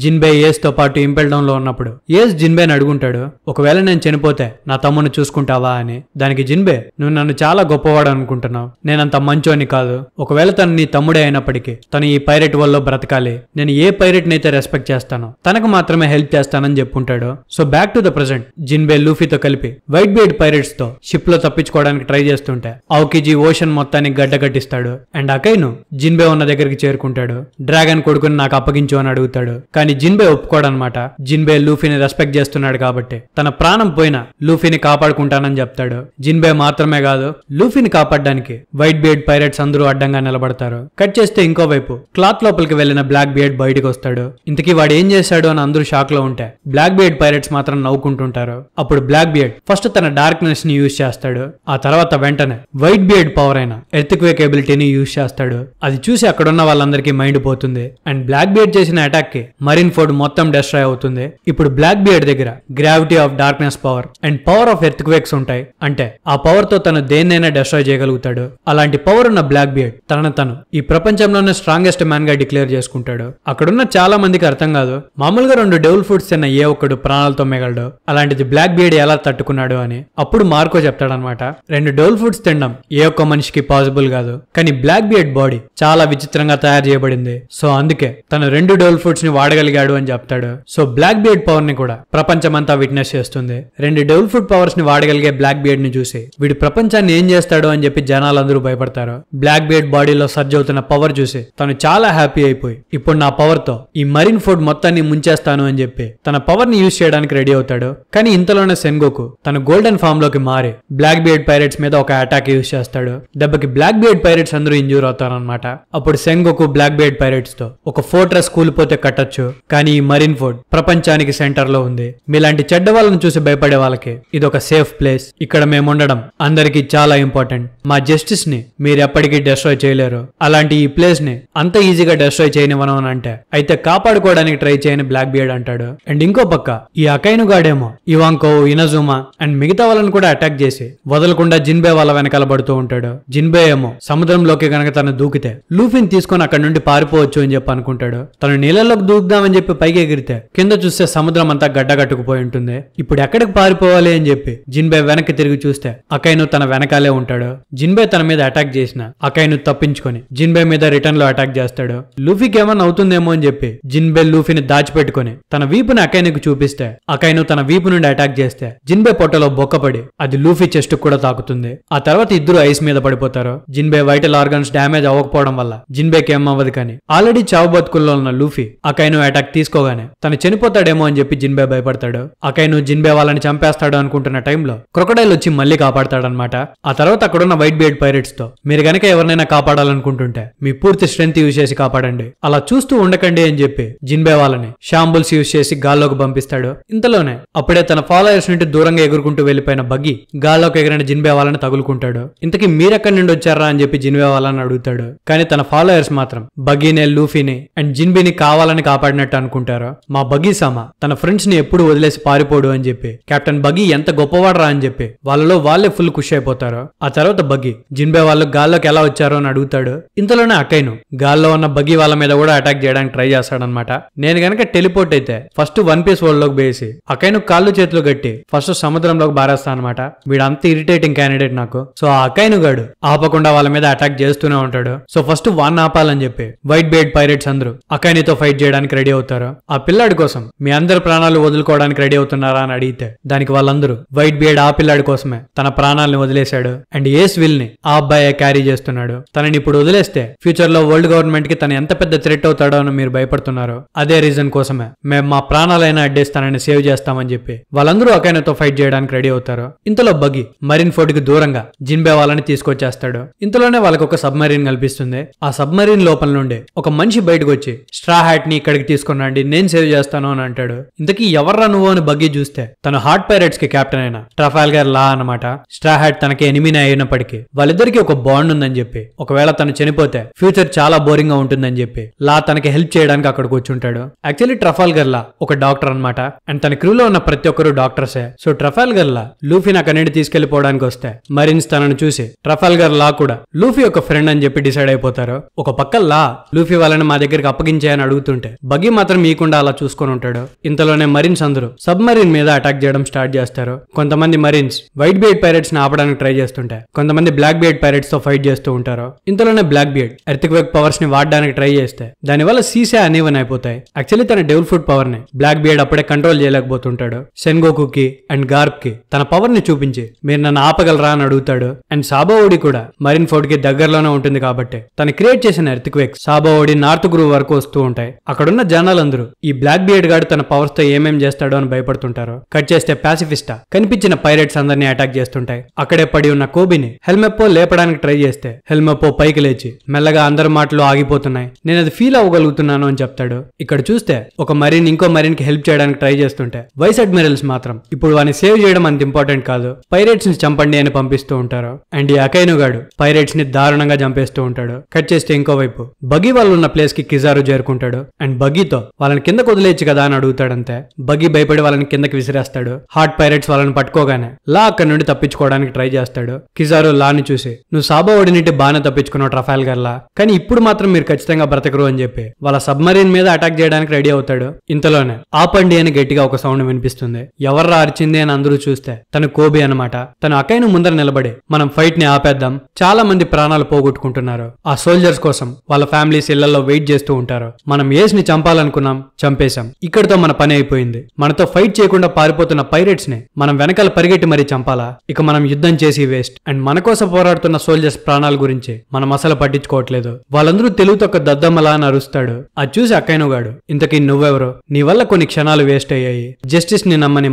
జిన్బే ఏస్ తో పాటు ఇంపెల్ డౌన్ లో ఉన్నప్పుడు ఏస్ జిన్బేని అడుగుంటాడు, ఒకవేళ నేను చనిపోతే నా తమ్ముని చూసుకుంటావా అని. దానికి జిన్బే, నువ్వు నన్ను చాలా గొప్పవాడు అనుకుంటున్నావు, నేనంత మంచోని కాదు. ఒకవేళ తను నీ తమ్ముడే అయినప్పటికీ తను ఈ పైరెట్ వల్ల బ్రతకాలి. నేను ఏ పైరెట్ నైతే రెస్పెక్ట్ చేస్తానో తనకు మాత్రమే హెల్ప్ చేస్తానని చెప్పుంటాడు. So back to the present, Jinbe లూఫీతో కలిపి వైట్ బియర్డ్ పైరెట్స్ తో షిప్ లో తప్పించుకోవడానికి ట్రై చేస్తుంటే ఆవుకిజీ ఓషన్ మొత్తాన్ని గడ్డగట్టిస్తాడు. అండ్ అకైను జిన్బే ఉన్న దగ్గరికి చేరుకుంటాడు. డ్రాగన్ కొడుకుని నాకు అప్పగించు అని అడుగుతాడు. కానీ జిన్బే ఒప్పుకోడనమాట. జిన్బే లూఫీని రెస్పెక్ట్ చేస్తున్నాడు కాబట్టి తన ప్రాణం పోయినా లూఫీని కాపాడుకుంటానని చెప్తాడు. జిన్బే మాత్రమే కాదు, లూఫీని కాపాడడానికి వైట్ బియర్డ్ పైరెట్స్ అందరూ అడ్డంగా నిలబడతారు. కట్ చేస్తే ఇంకోవైపు క్లాత్ లోపలికి వెళ్లిన బ్లాక్ బియర్డ్ బయటకు వస్తాడు. ఇంతకీ వాడు ఏం చేశాడు అని అందరూ షాక్ లో ఉంటే బ్లాక్ బియర్డ్ పైరెట్స్ మాత్రం నవ్వుకుంటుంటారు. అప్పుడు బ్లాక్ బియర్డ్ ఫస్ట్ తన డార్క్నెస్ ని యూజ్ చేస్తాడు. ఆ తర్వాత వెంటనే వైట్ బియర్డ్ పవర్ అయిన ఎర్త్క్వేక్ ఎబిలిటీని యూజ్ చేస్తాడు. అది చూసి అక్కడున్న వాళ్ళందరికీ మైండ్ పోతుంది. అండ్ బ్లాక్ బియర్డ్ చేసిన అటాక్ కి మరీన్ ఫోర్డ్ మొత్తం డిస్ట్రాయ్ అవుతుంది. ఇప్పుడు బ్లాక్ బియర్డ్ దగ్గర gravity of darkness power and power of earthquakes ఉంటాయి. అంటే ఆ పవర్ తో తను దేన్నైనా డిస్ట్రాయ్ చేయగలుగుతాడు. అలాంటి పవర్ ఉన్న బ్లాక్ బియర్డ్ తను ఈ ప్రపంచంలోనే స్ట్రాంగెస్ట్ మ్యాన్ గా డిక్లేర్ చేసుకుంటాడు. అక్కడున్న చాలా మందికి అర్థం కాదు, మామూలుగా 2 డెవిల్ ఫుడ్స్ తిన్న ఏ ఒక్కడు ప్రాణాలతో మిగలడు, అలాంటిది బ్లాక్ బియర్డ్ ఎలా తట్టుకున్నాడు అని. అప్పుడు మార్కో చెప్తాడనమాట, 2 డెవిల్ ఫుడ్స్ తినడం ఏ ఒక్క మనిషికి పాసిబుల్ కాదు, కానీ బ్లాక్ బియర్డ్ బాడీ చాలా విచిత్రంగా తయారు చేయబడింది. సో అందుకే తను 2 డెవిల్ ఫుడ్స్ ని వాడగలిగాడు అని చెప్తాడు. సో బ్లాక్ బియర్డ్ పవర్ ని కూడా ప్రపంచమంతా విట్నెస్ చేస్తుంది. 2 డెవిల్ ఫుడ్ పవర్స్ ని వాడగలిగే బ్లాక్ బియర్డ్ ని చూసి వీడి ప్రపంచాన్ని ఏం చేస్తాడు అని చెప్పి జనాలందరూ భయపడతారు. బ్లాక్ బియర్డ్ బాడీలో సర్జ్ అవుతున్న పవర్ చూసి తను చాలా హ్యాపీ అయిపోయి, ఇప్పుడు నా పవర్ తో ఈ మరీన్ ఫుడ్ మొత్తాన్ని ముంచేస్తాను అని చెప్పి తన పవర్ ని యూజ్ చేయడానికి రెడీ అవుతాడు. కానీ ఇంతలోనే సెన్గోకు తన గోల్డెన్ ఫామ్ లోకి మారి బ్లాక్ బియర్డ్ పైరెట్స్ మీద ఒక అటాక్ యూజ్ చేస్తాడు. దెబ్బకి బ్లాక్ బియర్డ్ పైరెట్స్ అందరూ ఇంజూర్ అవుతారనమాట. అప్పుడు సెన్గోకు బ్లాక్ బియర్డ్ పైరెట్స్ తో ఒక ఫోర్ట్రెస్ కూలిపోతే కట్టొచ్చు, కానీ ఈ మరీన్ ఫుడ్ ప్రపంచానికి సెంటర్ లో ఉంది. మీలాంటి చెడ్డ వాళ్ళని చూసి భయపడే వాళ్ళకి ఇది ఒక సేఫ్ ప్లేస్. ఇక్కడ మేము ఉండడం అందరికీ చాలా ఇంపార్టెంట్. మా జస్టిస్ ని మీరు ఎప్పటికీ డిస్ట్రాయ్ చేయలేరు. అలాంటి ఈ ప్లేస్ ని అంత ఈజీగా డిస్ట్రాయ్ చేయనివ్వను అని అంటే అయితే కాపాడుకోవడానికి ట్రై చేయని బ్లాక్ బియర్డ్ అంటాడు. అండ్ ఇంకో పక్క ఈ అకైను గాడేమో ఇవాంకో, ఇనజుమా అండ్ మిగతా వాళ్ళని కూడా అటాక్ చేసి వదలకుండా జిన్బే వాళ్ళ వెనకాల పడుతూ ఉంటాడు. జిన్బే ఏమో సముద్రంలోకి గనక తను దూకితే లూఫీని తీసుకొని అక్కడ నుండి పారిపోవచ్చు అని చెప్పి అనుకుంటాడు. తను నీళ్ళలోకి దూకుదామని చెప్పి పైకి ఎగిరితే కింద చూస్తే సముద్రం అంతా గడ్డగట్టుకుపోయి ఉంటుంది. ఇప్పుడు ఎక్కడికి పారిపోవాలి అని చెప్పి జిన్బే వెనక్కి తిరిగి చూస్తే అకైను తన వెనకాలే ఉంటాడు. జిన్బే తన మీద అటాక్ చేసిన అకైను తప్పించుకొని జిన్బే మీద రిటర్న్ లో అటాక్ చేస్తాడు. లూఫీకి ఏమన్నా అవుతుందేమో అని చెప్పి జిన్బే లూఫీని దాచిపెట్టుకుని తన వీపుని అకైనుకు చూపిస్తే అకైను తన వీపు నుండి అటాక్ చేస్తే జిన్బే పొట్టలో బొక్కపడి అది లూఫీ చెస్ట్ కూడా తాకుతుంది. ఆ తర్వాత ఇద్దరు ఐస్ మీద పడిపోతారు. జిన్బే వైటల్ ఆర్గన్స్ డ్యామేజ్ అవ్వకపోవడం వల్ల జిన్బేకి ఏం అవ్వదు. కానీ ఆల్రెడీ చావు బతుకుల్లో ఉన్న లూఫీ అకైను అటాక్ తీసుకోగానే తను చనిపోతాడేమో అని చెప్పి జిన్బే భయపడతాడు. అకైను జిన్బే వాళ్ళని చంపేస్తాడు అనుకుంటున్న టైంలో క్రొకడైల్ వచ్చి మళ్ళీ కాపాడతాడనమాట. ఆ తర్వాత అక్కడున్న వైట్ బియర్డ్ పైరెట్స్ తో మీరు గనక ఎవరినైనా కాపాడాలనుకుంటుంటే మీ పూర్తి స్ట్రెంత్ యూజ్ చేసి కాపాడండి, అలా చూస్తూ ఉండకండి అని చెప్పి జిన్బే వాళ్ళని షాంబుల్స్ యూజ్ చేసి గాల్లోకి పంపిస్తాడు. ఇంతలోనే అప్పుడే తన ఫాలోయర్స్ నుండి దూరంగా ఎగురుకుంటూ వెళ్లిపోయిన బగ్గీ గాల్లోకి ఎగిరిన జిన్బే వాళ్ళని తగులుకుంటాడు. ఇంతకీ మీరెక్కడి నుండి వచ్చారా అని చెప్పి జిన్బే వాళ్ళని అడుగుతాడు. కానీ తన ఫాలోయర్స్ మాత్రం బగ్గీనే, లూఫీని అండ్ జిన్బీని కావాలని కాపాడినట్టు అనుకుంటారు. మా బగ్గీ సామా తన ఫ్రెండ్స్ ని ఎప్పుడు వదిలేసి పారిపోడు అని చెప్పి కెప్టెన్ బగ్గీ ఎంత గొప్పవాడరా అని చెప్పి వాళ్ళలో వాళ్ళే ఫుల్ ఖుషి అయిపోతారు. ఆ తర్వాత బగ్గీ జిన్బే వాళ్ళు గాల్లోకి ఎలా వచ్చారో అని అడుగుతాడు. ఇంతలోనే అకైను గాల్లో ఉన్న బగ్గీ వాళ్ళ మీద కూడా అటాక్ చేయడానికి ట్రై చేస్తాడనమాట. నేను గనక టెలిపోర్ట్ అయితే ఫస్ట్ వన్ పీస్ వరల్డ్ లోకి వేసి అకైను కాళ్ళు చేతులు గట్టి ఫస్ట్ సముద్రంలోకి బారేస్తా అనమాట. వీడంత ఇరిటేటింగ్ క్యాండిడేట్ నాకు. సో ఆ అకైను గాడు ఆపకుండా వాళ్ళ మీద అటాక్ చేస్తూనే ఉంటాడు. సో ఫస్ట్ వాన్ ఆపాలని చెప్పి వైట్ బియర్డ్ పైరెట్స్ అందరూ అకైనుతో ఫైట్ చేయడానికి రెడీ అవుతారు. ఆ పిల్లాడి కోసం మీ అందరి ప్రాణాలు వదులుకోవడానికి రెడీ అవుతున్నారా అని అడిగితే దానికి వాళ్ళందరూ వైట్ బియర్డ్ ఆ పిల్లాడి కోసమే తన ప్రాణాలను వదిలేశాడు అండ్ ఏస్ విల్ ని ఆ అబ్బాయి క్యారీ చేస్తున్నాడు. తనని ఇప్పుడు వదిలేస్తే ఫ్యూచర్ లో వరల్డ్ గవర్నమెంట్ కి తను ఎంత పెద్ద థ్రెట్ అవుతాడో అని మీరు భయపడుతున్నారు. అదే రీజన్ కోసమే మేము మా ప్రాణాలైనా అడ్డేసి తనని సేవ్ చేస్తామని చెప్పి వాళ్ళందరూ అకైనుతో ఫైట్ చేయడానికి రెడీ అవుతారు. ఇంతలో బగ్గీ మరీన్ ఫోర్డ్ కి దూరంగా జిన్బే వాళ్ళని తీసుకొచ్చేస్తాడు. ఇంతలోనే వాళ్ళకి ఒక సబ్మరీన్ కల్పిస్తుంది. ఆ సబ్మరీన్ లోపల నుండి ఒక మనిషి బయటకు వచ్చి స్ట్రా హ్యాట్ ని ఇక్కడికి తీసుకున్నాండి, నేను సేవ్ చేస్తాను అని అంటాడు. ఇంతకీ ఎవర్రా నువ్వు అని బగ్గీ చూస్తే తను హార్ట్ పైరెట్స్ కి కెప్టెన్ అయిన ట్రఫాల్గర్ లా అన్నమాట. స్ట్రా హ్యాట్ తనకి ఎనిమిని అయినప్పటికీ వాళ్ళిద్దరికి ఒక బాండ్ ఉందని చెప్పి ఒకవేళ తను చనిపోతే ఫ్యూచర్ చాలా బోరింగ్ గా ఉంటుందని చెప్పి లా తనకి హెల్ప్ చేయడానికి అక్కడికి వచ్చుంటాడు. యాక్చువల్లీ ట్రఫాల్గర్ లా ఒక డాక్టర్ అనమాట అండ్ తన క్రూలో ఉన్న ప్రతి ఒక్కరు డాక్టర్సే. సో ట్రఫాల్గర్ లా లూఫీని అక్కడి నుండి తీసుకెళ్లిపోవడానికి వస్తే మరీన్స్ తనను చూసి ట్రఫాల్గర్ గారు లా కూడా లూఫీ ఒక ఫ్రెండ్ అని చెప్పి డిసైడ్ అయిపోతారు. ఒక పక్క లా లూఫీ వాళ్ళని మా దగ్గరికి అప్పగించాయని అడుగుతుంటే బగ్గీ మాత్రం మీకుండా అలా చూసుకొని ఉంటాడు. ఇంతలోనే మరీన్స్ అందరూ సబ్ మరీన్ మీద అటాక్ చేయడం స్టార్ట్ చేస్తారు. కొంతమంది మరీన్స్ వైట్ బియర్డ్ పైరేట్స్ ని ఆపడానికి ట్రై చేస్తుంటే కొంతమంది బ్లాక్ బియర్డ్ పైరేట్స్ తో ఫైట్ చేస్తూ ఉంటారు. ఇంతలోనే బ్లాక్ బియర్డ్ ఎర్త్క్వేక్ పవర్స్ ని వాడడానికి ట్రై చేస్తే దానివల్ల సీసే అనేవన్ అయిపోతాయి. యాక్చువల్లీ తన డెవిల్ ఫ్రూట్ పవర్ ని బ్లాక్ బియర్డ్ అప్పుడే కంట్రోల్ చేయలేకపోతుంటాడు. సెన్గోకుకి అండ్ గార్ప్ కి తన పవర్ ని చూపించి మీరు నన్ను ఆపగలరా అని అడుగుతాడు. అండ్ సాబాఓడి కూడా మరీన్ ఫోర్ట్ కి దగ్గరలోనే ఉంటుంది కాబట్టి తను క్రియేట్ చేసిన ఎర్త్క్వేక్ సాబాఓడి నార్త్ గ్రూవ్ వరకు వస్తూ ఉంటాయి. అక్కడున్న జనాలందరూ ఈ బ్లాక్ బియర్డ్ గాడు తన పవర్స్ తో ఏమేం చేస్తాడో అని భయపడుతుంటారు. కట్ చేస్తే పాసిఫిస్టా కనిపించిన పైరేట్స్ అందరినీ అటాక్ చేస్తుంటాయి. అక్కడే పడి ఉన్న కోబిని హెల్మెప్పో లేపడానికి ట్రై చేస్తే హెల్మెప్పో పైకి లేచి మెల్లగా అందరి మాటలు ఆగిపోతున్నాయి, నేను అది ఫీల్ అవ్వగలుగుతున్నాను అని చెప్తాడు. ఇక్కడ చూస్తే ఒక మరీన్ ఇంకో మరీన్ కి హెల్ప్ చేయడానికి ట్రై చేస్తుంటే వైస్ అడ్మిరల్స్ మాత్రం ఇప్పుడు వాడిని సేవ్ చేయడం అంత ఇంపార్టెంట్ కాదు, పైరేట్స్ ని చంపండి అని పంపిస్తూ ఉంటారు. అండ్ ఈ అకైను గాడు పైరేట్స్ ని దారుణంగా చంపేస్తూ ఉంటాడు. కట్ చేస్తే ఇంకోవైపు బగ్గీ వాళ్ళు ఉన్న ప్లేస్ కి కిజారు చేరుకుంటాడు. అండ్ బగ్గీతో వాళ్ళని కిందకు వదిలేయచ్చు కదా అని అడుగుతాడంతే. బగ్గీ భయపడి వాళ్ళని కిందకి విసిరేస్తాడు. హార్ట్ పైరేట్స్ వాళ్ళని పట్టుకోగానే లా అక్కడి నుండి తప్పించుకోవడానికి ట్రై చేస్తాడు. కిజారు లాని చూసి నువ్వు సాబాఓడి నుండి బాగానే తప్పించుకున్నావు ట్రఫాల్ గర్లా, కానీ ఇప్పుడు మాత్రం మీరు ఖచ్చితంగా బ్రతకరు అని చెప్పి వాళ్ళ సబ్మరీన్ మీద అటాక్ చేయడానికి రెడీ అవుతాడు. ఇంతలోనే ఆపండి అని గట్టిగా ఒక సౌండ్ వినిపిస్తుంది. ఎవర్రా అరిచింది అని అందరూ చూస్తే తను కోబి అనమాట. తను అకైను ముందర నిలబడి మనం ఫైట్ ని ఆపేద్దాం, చాలా మంది ప్రాణాలు పోగొట్టుకుంటున్నారు, ఆ సోల్జర్స్ కోసం వాళ్ళ ఫ్యామిలీస్ ఇళ్లలో వెయిట్ చేస్తూ ఉంటారు, మనం ఏస్ ని చంపాలనుకున్నాం, చంపేశాం, ఇక్కడితో మన పని అయిపోయింది, మనతో ఫైట్ చేయకుండా పారిపోతున్న పైరేట్స్ ని మనం వెనకాల పరిగెట్టి మరీ చంపాలా, ఇక మనం యుద్ధం చేసి వేస్ట్. అండ్ మన కోసం పోరాడుతున్న సోల్జర్స్ ప్రాణాల గురించి మనం అసలు పట్టించుకోవట్లేదు, వాళ్ళందరూ తెలుగుతొక్క దద్దమ్మలా అని అరుస్తాడు. అది చూసి అక్కైనగాడు ఇంతకీ నువ్వెవరో, నీ వల్ల కొన్ని క్షణాలు వేస్ట్ అయ్యాయి, జస్టిస్ ని నమ్మని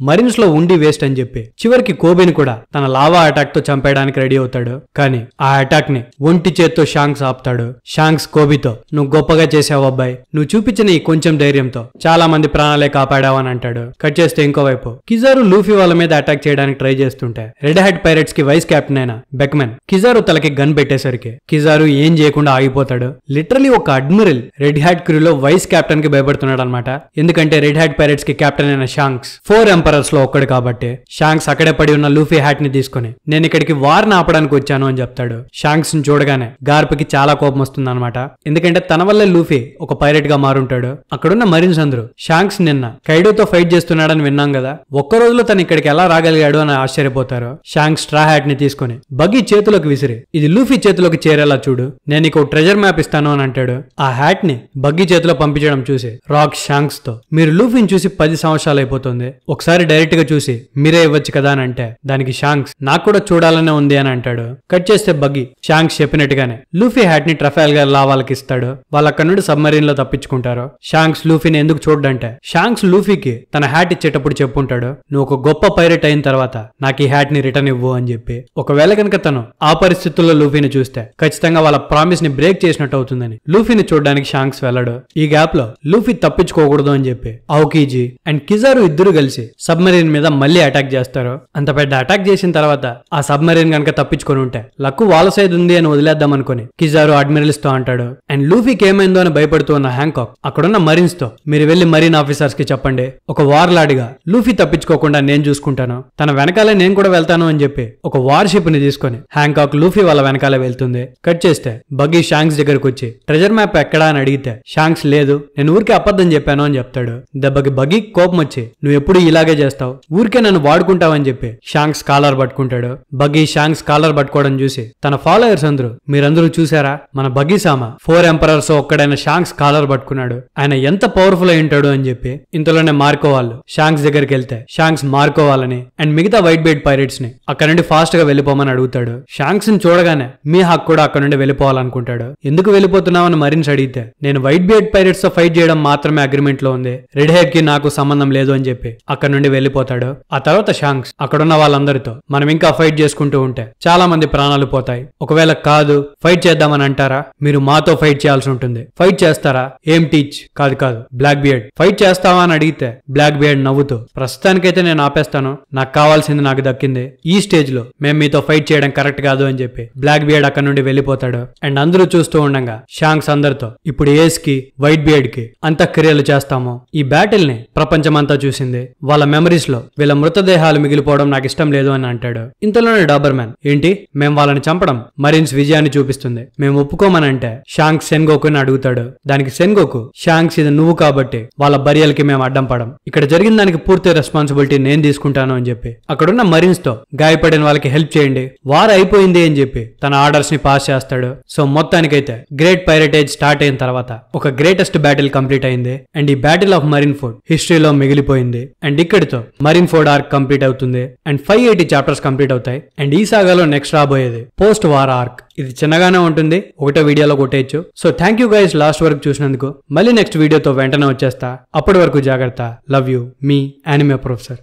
మరీన్స్ లో ఉండి వేస్ట్ అని చెప్పి చివరికి కోబిని కూడా తన లావా అటాక్ తో చంపేయడానికి రెడీ అవుతాడు. కానీ ఆ అటాక్ ని ఒంటి చేత్తో షాంక్స్ ఆపుతాడు. షాంక్స్ కోబితో నువ్వు గొప్పగా చేసావు అబ్బాయి, నువ్వు చూపించిన ఈ కొంచెం ధైర్యంతో చాలా మంది ప్రాణాలే కాపాడావు అని అంటాడు. కట్ చేస్తే ఇంకోవైపు కిజారు లూఫీ వాళ్ళ మీద అటాక్ చేయడానికి ట్రై చేస్తుంటే రెడ్ హ్యాట్ పైరేట్స్ కి వైస్ కెప్టెన్ అయిన బెక్మెన్ కిజారు తలకి గన్ పెట్టేసరికి కిజారు ఏం చేయకుండా ఆగిపోతాడు. లిటరలీ ఒక అడ్మిరల్ రెడ్ హ్యాట్ క్రూలో వైస్ కెప్టెన్ కి భయపడుతున్నాడు అనమాట. ఎందుకంటే రెడ్ హ్యాట్ పైరేట్స్ కి కెప్టెన్ అయిన షాంక్స్ 4 ఎంపరర్స్ లో ఒక్కడు కాబట్టి షాంక్స్ అక్కడే పడి ఉన్న లూఫీ హ్యాట్ ని తీసుకుని నేను ఇక్కడికి వార్ ఆపడానికి వచ్చాను అని చెప్తాడు. షాంక్స్ ని చూడగానే గార్ప్ కి చాలా కోపం వస్తుంది అనమాట. ఎందుకంటే తన వల్లే లూఫీ ఒక పైరేట్ గా మారుంటాడు. అక్కడున్న మరీన్స్ అందరూ షాంక్స్ నిన్న కైడోతో ఫైట్ చేస్తున్నాడని విన్నాం కదా, ఒక్క రోజులో తను ఇక్కడికి ఎలా రాగలిగాడు అని ఆశ్చర్యపోతారు. షాంక్స్ స్ట్రా హ్యాట్ ని తీసుకుని బగ్గీ చేతిలోకి విసిరి ఇది లూఫీ చేతిలోకి చేరేలా చూడు, నేను నీకు ట్రెజర్ మ్యాప్ ఇస్తాను అని అంటాడు. ఆ హ్యాట్ ని బగ్గీ చేతిలో పంపించడం చూసి రాక్ షాంక్స్ తో మీరు లూఫీని చూసి 10 సంవత్సరాలు అయిపోతుంది, ఒకసారి డైరెక్ట్ గా చూసి మీరే ఇవ్వచ్చు కదా అని అంటే దానికి షాంక్స్ నాకు కూడా చూడాలనే ఉంది అని అంటాడు. కట్ చేస్తే బగ్గీ షాంక్స్ చెప్పినట్టుగానే లూఫీ హ్యాట్ ని ట్రఫాల్ గా లావాలకి ఇస్తాడు. వాళ్ళు అక్కడ నుండి సబ్మరీన్ లో తప్పించుకుంటారు. షాంక్స్ లూఫీని ఎందుకు చూడంటే షాంక్స్ లూఫీకి తన హ్యాట్ ఇచ్చేటప్పుడు చెప్పుంటాడు నువ్వు ఒక గొప్ప పైరేట్ అయిన తర్వాత నాకు ఈ హ్యాట్ ని రిటర్న్ ఇవ్వు అని చెప్పి. ఒకవేళ కనుక తను ఆ పరిస్థితుల్లో లూఫీని చూస్తే ఖచ్చితంగా వాళ్ళ ప్రామిస్ ని బ్రేక్ చేసినట్టు అవుతుందని లూఫీని చూడడానికి షాంక్స్ వెళ్ళాడు. ఈ గ్యాప్ లో లూఫీ తప్పించుకోకూడదు అని చెప్పి ఆవుకీజీ అండ్ కిజారు ఇద్దరు కలిసి సబ్మరీన్ మీద మళ్ళీ అటాక్ చేస్తారు. అంత పెద్ద అటాక్ చేసిన తర్వాత ఆ సబ్మరీన్ కనుక తప్పించుకొని ఉంటే లక్కు వాళ్ళ సైడ్ ఉంది అని వదిలేద్దాం అనుకుని కిజారు అడ్మిరల్స్ తో అంటాడు. అండ్ లూఫీకి ఏమైందో అని భయపడుతూ ఉన్న హ్యాంకాక్ అక్కడున్న మరీన్స్ తో మీరు వెళ్లి మరీన్ ఆఫీసర్స్ కి చెప్పండి, ఒక వార్లాడిగా లూఫీ తప్పించుకోకుండా నేను చూసుకుంటాను, తన వెనకాలే నేను కూడా వెళ్తాను అని చెప్పి ఒక వార్షిప్ ని తీసుకుని హ్యాంకాక్ లూఫీ వాళ్ళ వెనకాలే వెళ్తుంది. కట్ చేస్తే బగ్గీ షాంక్స్ దగ్గరకు వచ్చి ట్రెజర్ మ్యాప్ ఎక్కడా అని అడిగితే షాంక్స్ లేదు నేను ఊరికే అబద్ధం చెప్పాను అని చెప్తాడు. దెబ్బకి బగ్గీ కోపం వచ్చి నువ్వు ఎప్పుడు ఇలాగే చేస్తావు, ఊరికే నన్ను వాడుకుంటావని చెప్పి షాంక్స్ కాలర్ పట్టుకుంటాడు. బగ్గీ షాంక్స్ కాలర్ పట్టుకోవడం చూసి తన ఫాలోయర్స్ అందరూ మీరందరూ చూసారా మన బగ్గీ సామా 4 ఎంపరర్స్ ఒక్కడైన షాంక్స్ కాలర్ పట్టుకున్నాడు, ఆయన ఎంత పవర్ఫుల్ అయి ఉంటాడు అని చెప్పి. ఇంతలోనే మార్కో వాళ్ళు షాంక్స్ దగ్గరికి వెళ్తే షాంక్స్ మార్కో వాళ్ళని అండ్ మిగతా వైట్ బెయిట్ పైరేట్స్ ని అక్కడ నుండి ఫాస్ట్ గా వెళ్ళిపోమని అడుగుతాడు. షాంక్స్ ని చూడగానే మీ హక్ కూడా అక్కడ నుండి వెళ్ళిపోవాలనుకుంటాడు. ఎందుకు వెళ్ళిపోతున్నావని మరీన్స్ అడిగితే నేను వైట్ బెయిట్ పైరేట్స్ తో ఫైట్ చేయడం మాత్రమే అగ్రిమెంట్ లో ఉంది, రెడ్ హెడ్ కి నాకు సంబంధం లేదు అని చెప్పి అక్కడ నుండి వెళ్ళిపోతాడు. ఆ తర్వాత షాంక్స్ అక్కడున్న వాళ్ళందరితో మనం ఇంకా ఫైట్ చేసుకుంటూ ఉంటే చాలా మంది ప్రాణాలు పోతాయి, ఒకవేళ కాదు ఫైట్ చేద్దామని అంటారా, మీరు మాతో ఫైట్ చేయాల్సి ఉంటుంది, ఫైట్ చేస్తారా, ఏం టీచ్ కాదు బ్లాక్ బియర్డ్ ఫైట్ చేస్తావా అని అడిగితే బ్లాక్ బియర్డ్ నవ్వుతూ ప్రస్తుతానికైతే నేను ఆపేస్తాను, నాకు కావాల్సింది నాకు దక్కింది, ఈ స్టేజ్ లో మేము మీతో ఫైట్ చేయడం కరెక్ట్ కాదు అని చెప్పి బ్లాక్ బియర్డ్ అక్కడ నుండి వెళ్ళిపోతాడు. అండ్ అందరూ చూస్తూ ఉండగా షాంక్స్ అందరితో ఇప్పుడు ఏస్ కి వైట్ బియర్డ్ కి అంతఃక్రియలు చేస్తాము, ఈ బ్యాటిల్ ని ప్రపంచమంతా చూసింది, వాళ్ళ మెమరీస్ లో వీళ్ళ మృతదేహాలు మిగిలిపోవడం నాకు ఇష్టం లేదు అని అంటాడు. ఇంతలోనే డాబర్ మ్యాన్ ఏంటి మేము వాళ్ళని చంపడం మరిన్స్ విజయాన్ని చూపిస్తుంది. మేము ఒప్పుకోమనంటే షాంక్స్ సెన్గోకుని అడుగుతాడు. దానికి సెన్గోకు, షాంక్స్ ఇది నువ్వు కాబట్టి వాళ్ళ బరియల్కి మేము అడ్డం పడం. ఇక్కడ జరిగిన దానికి పూర్తి రెస్పాన్సిబిలిటీ నేను తీసుకుంటాను అని చెప్పి అక్కడున్న మరీన్స్ తో గాయపడిన వాళ్ళకి హెల్ప్ చేయండి, వార్ అయిపోయింది అని చెప్పి తన ఆర్డర్స్ ని పాస్ చేస్తాడు. సో మొత్తానికైతే గ్రేట్ పైరటేజ్ స్టార్ట్ అయిన తర్వాత ఒక గ్రేటెస్ట్ బ్యాటిల్ కంప్లీట్ అయింది. అండ్ ఈ బ్యాటిల్ ఆఫ్ మరీన్ ఫోర్డ్ హిస్టరీలో మిగిలిపోయింది. అండ్ ఇక్కడితో మరీన్ ఫోర్డ్ ఆర్క్ కంప్లీట్ అవుతుంది. అండ్ 580 చాప్టర్స్ కంప్లీట్ అవుతాయి. అండ్ ఈ సాగాలో నెక్స్ట్ రాబోయేది పోస్ట్ వార్ ఆర్క్. ఇది చిన్నగానే ఉంటుంది, ఒకటో వీడియోలో కొట్టేయచ్చు. So thank you guys last వరకు చూసినందుకు. మళ్ళీ నెక్స్ట్ వీడియోతో వెంటనే వచ్చేస్తా. అప్పటి వరకు జాగ్రత్త. Love you, me anime professor.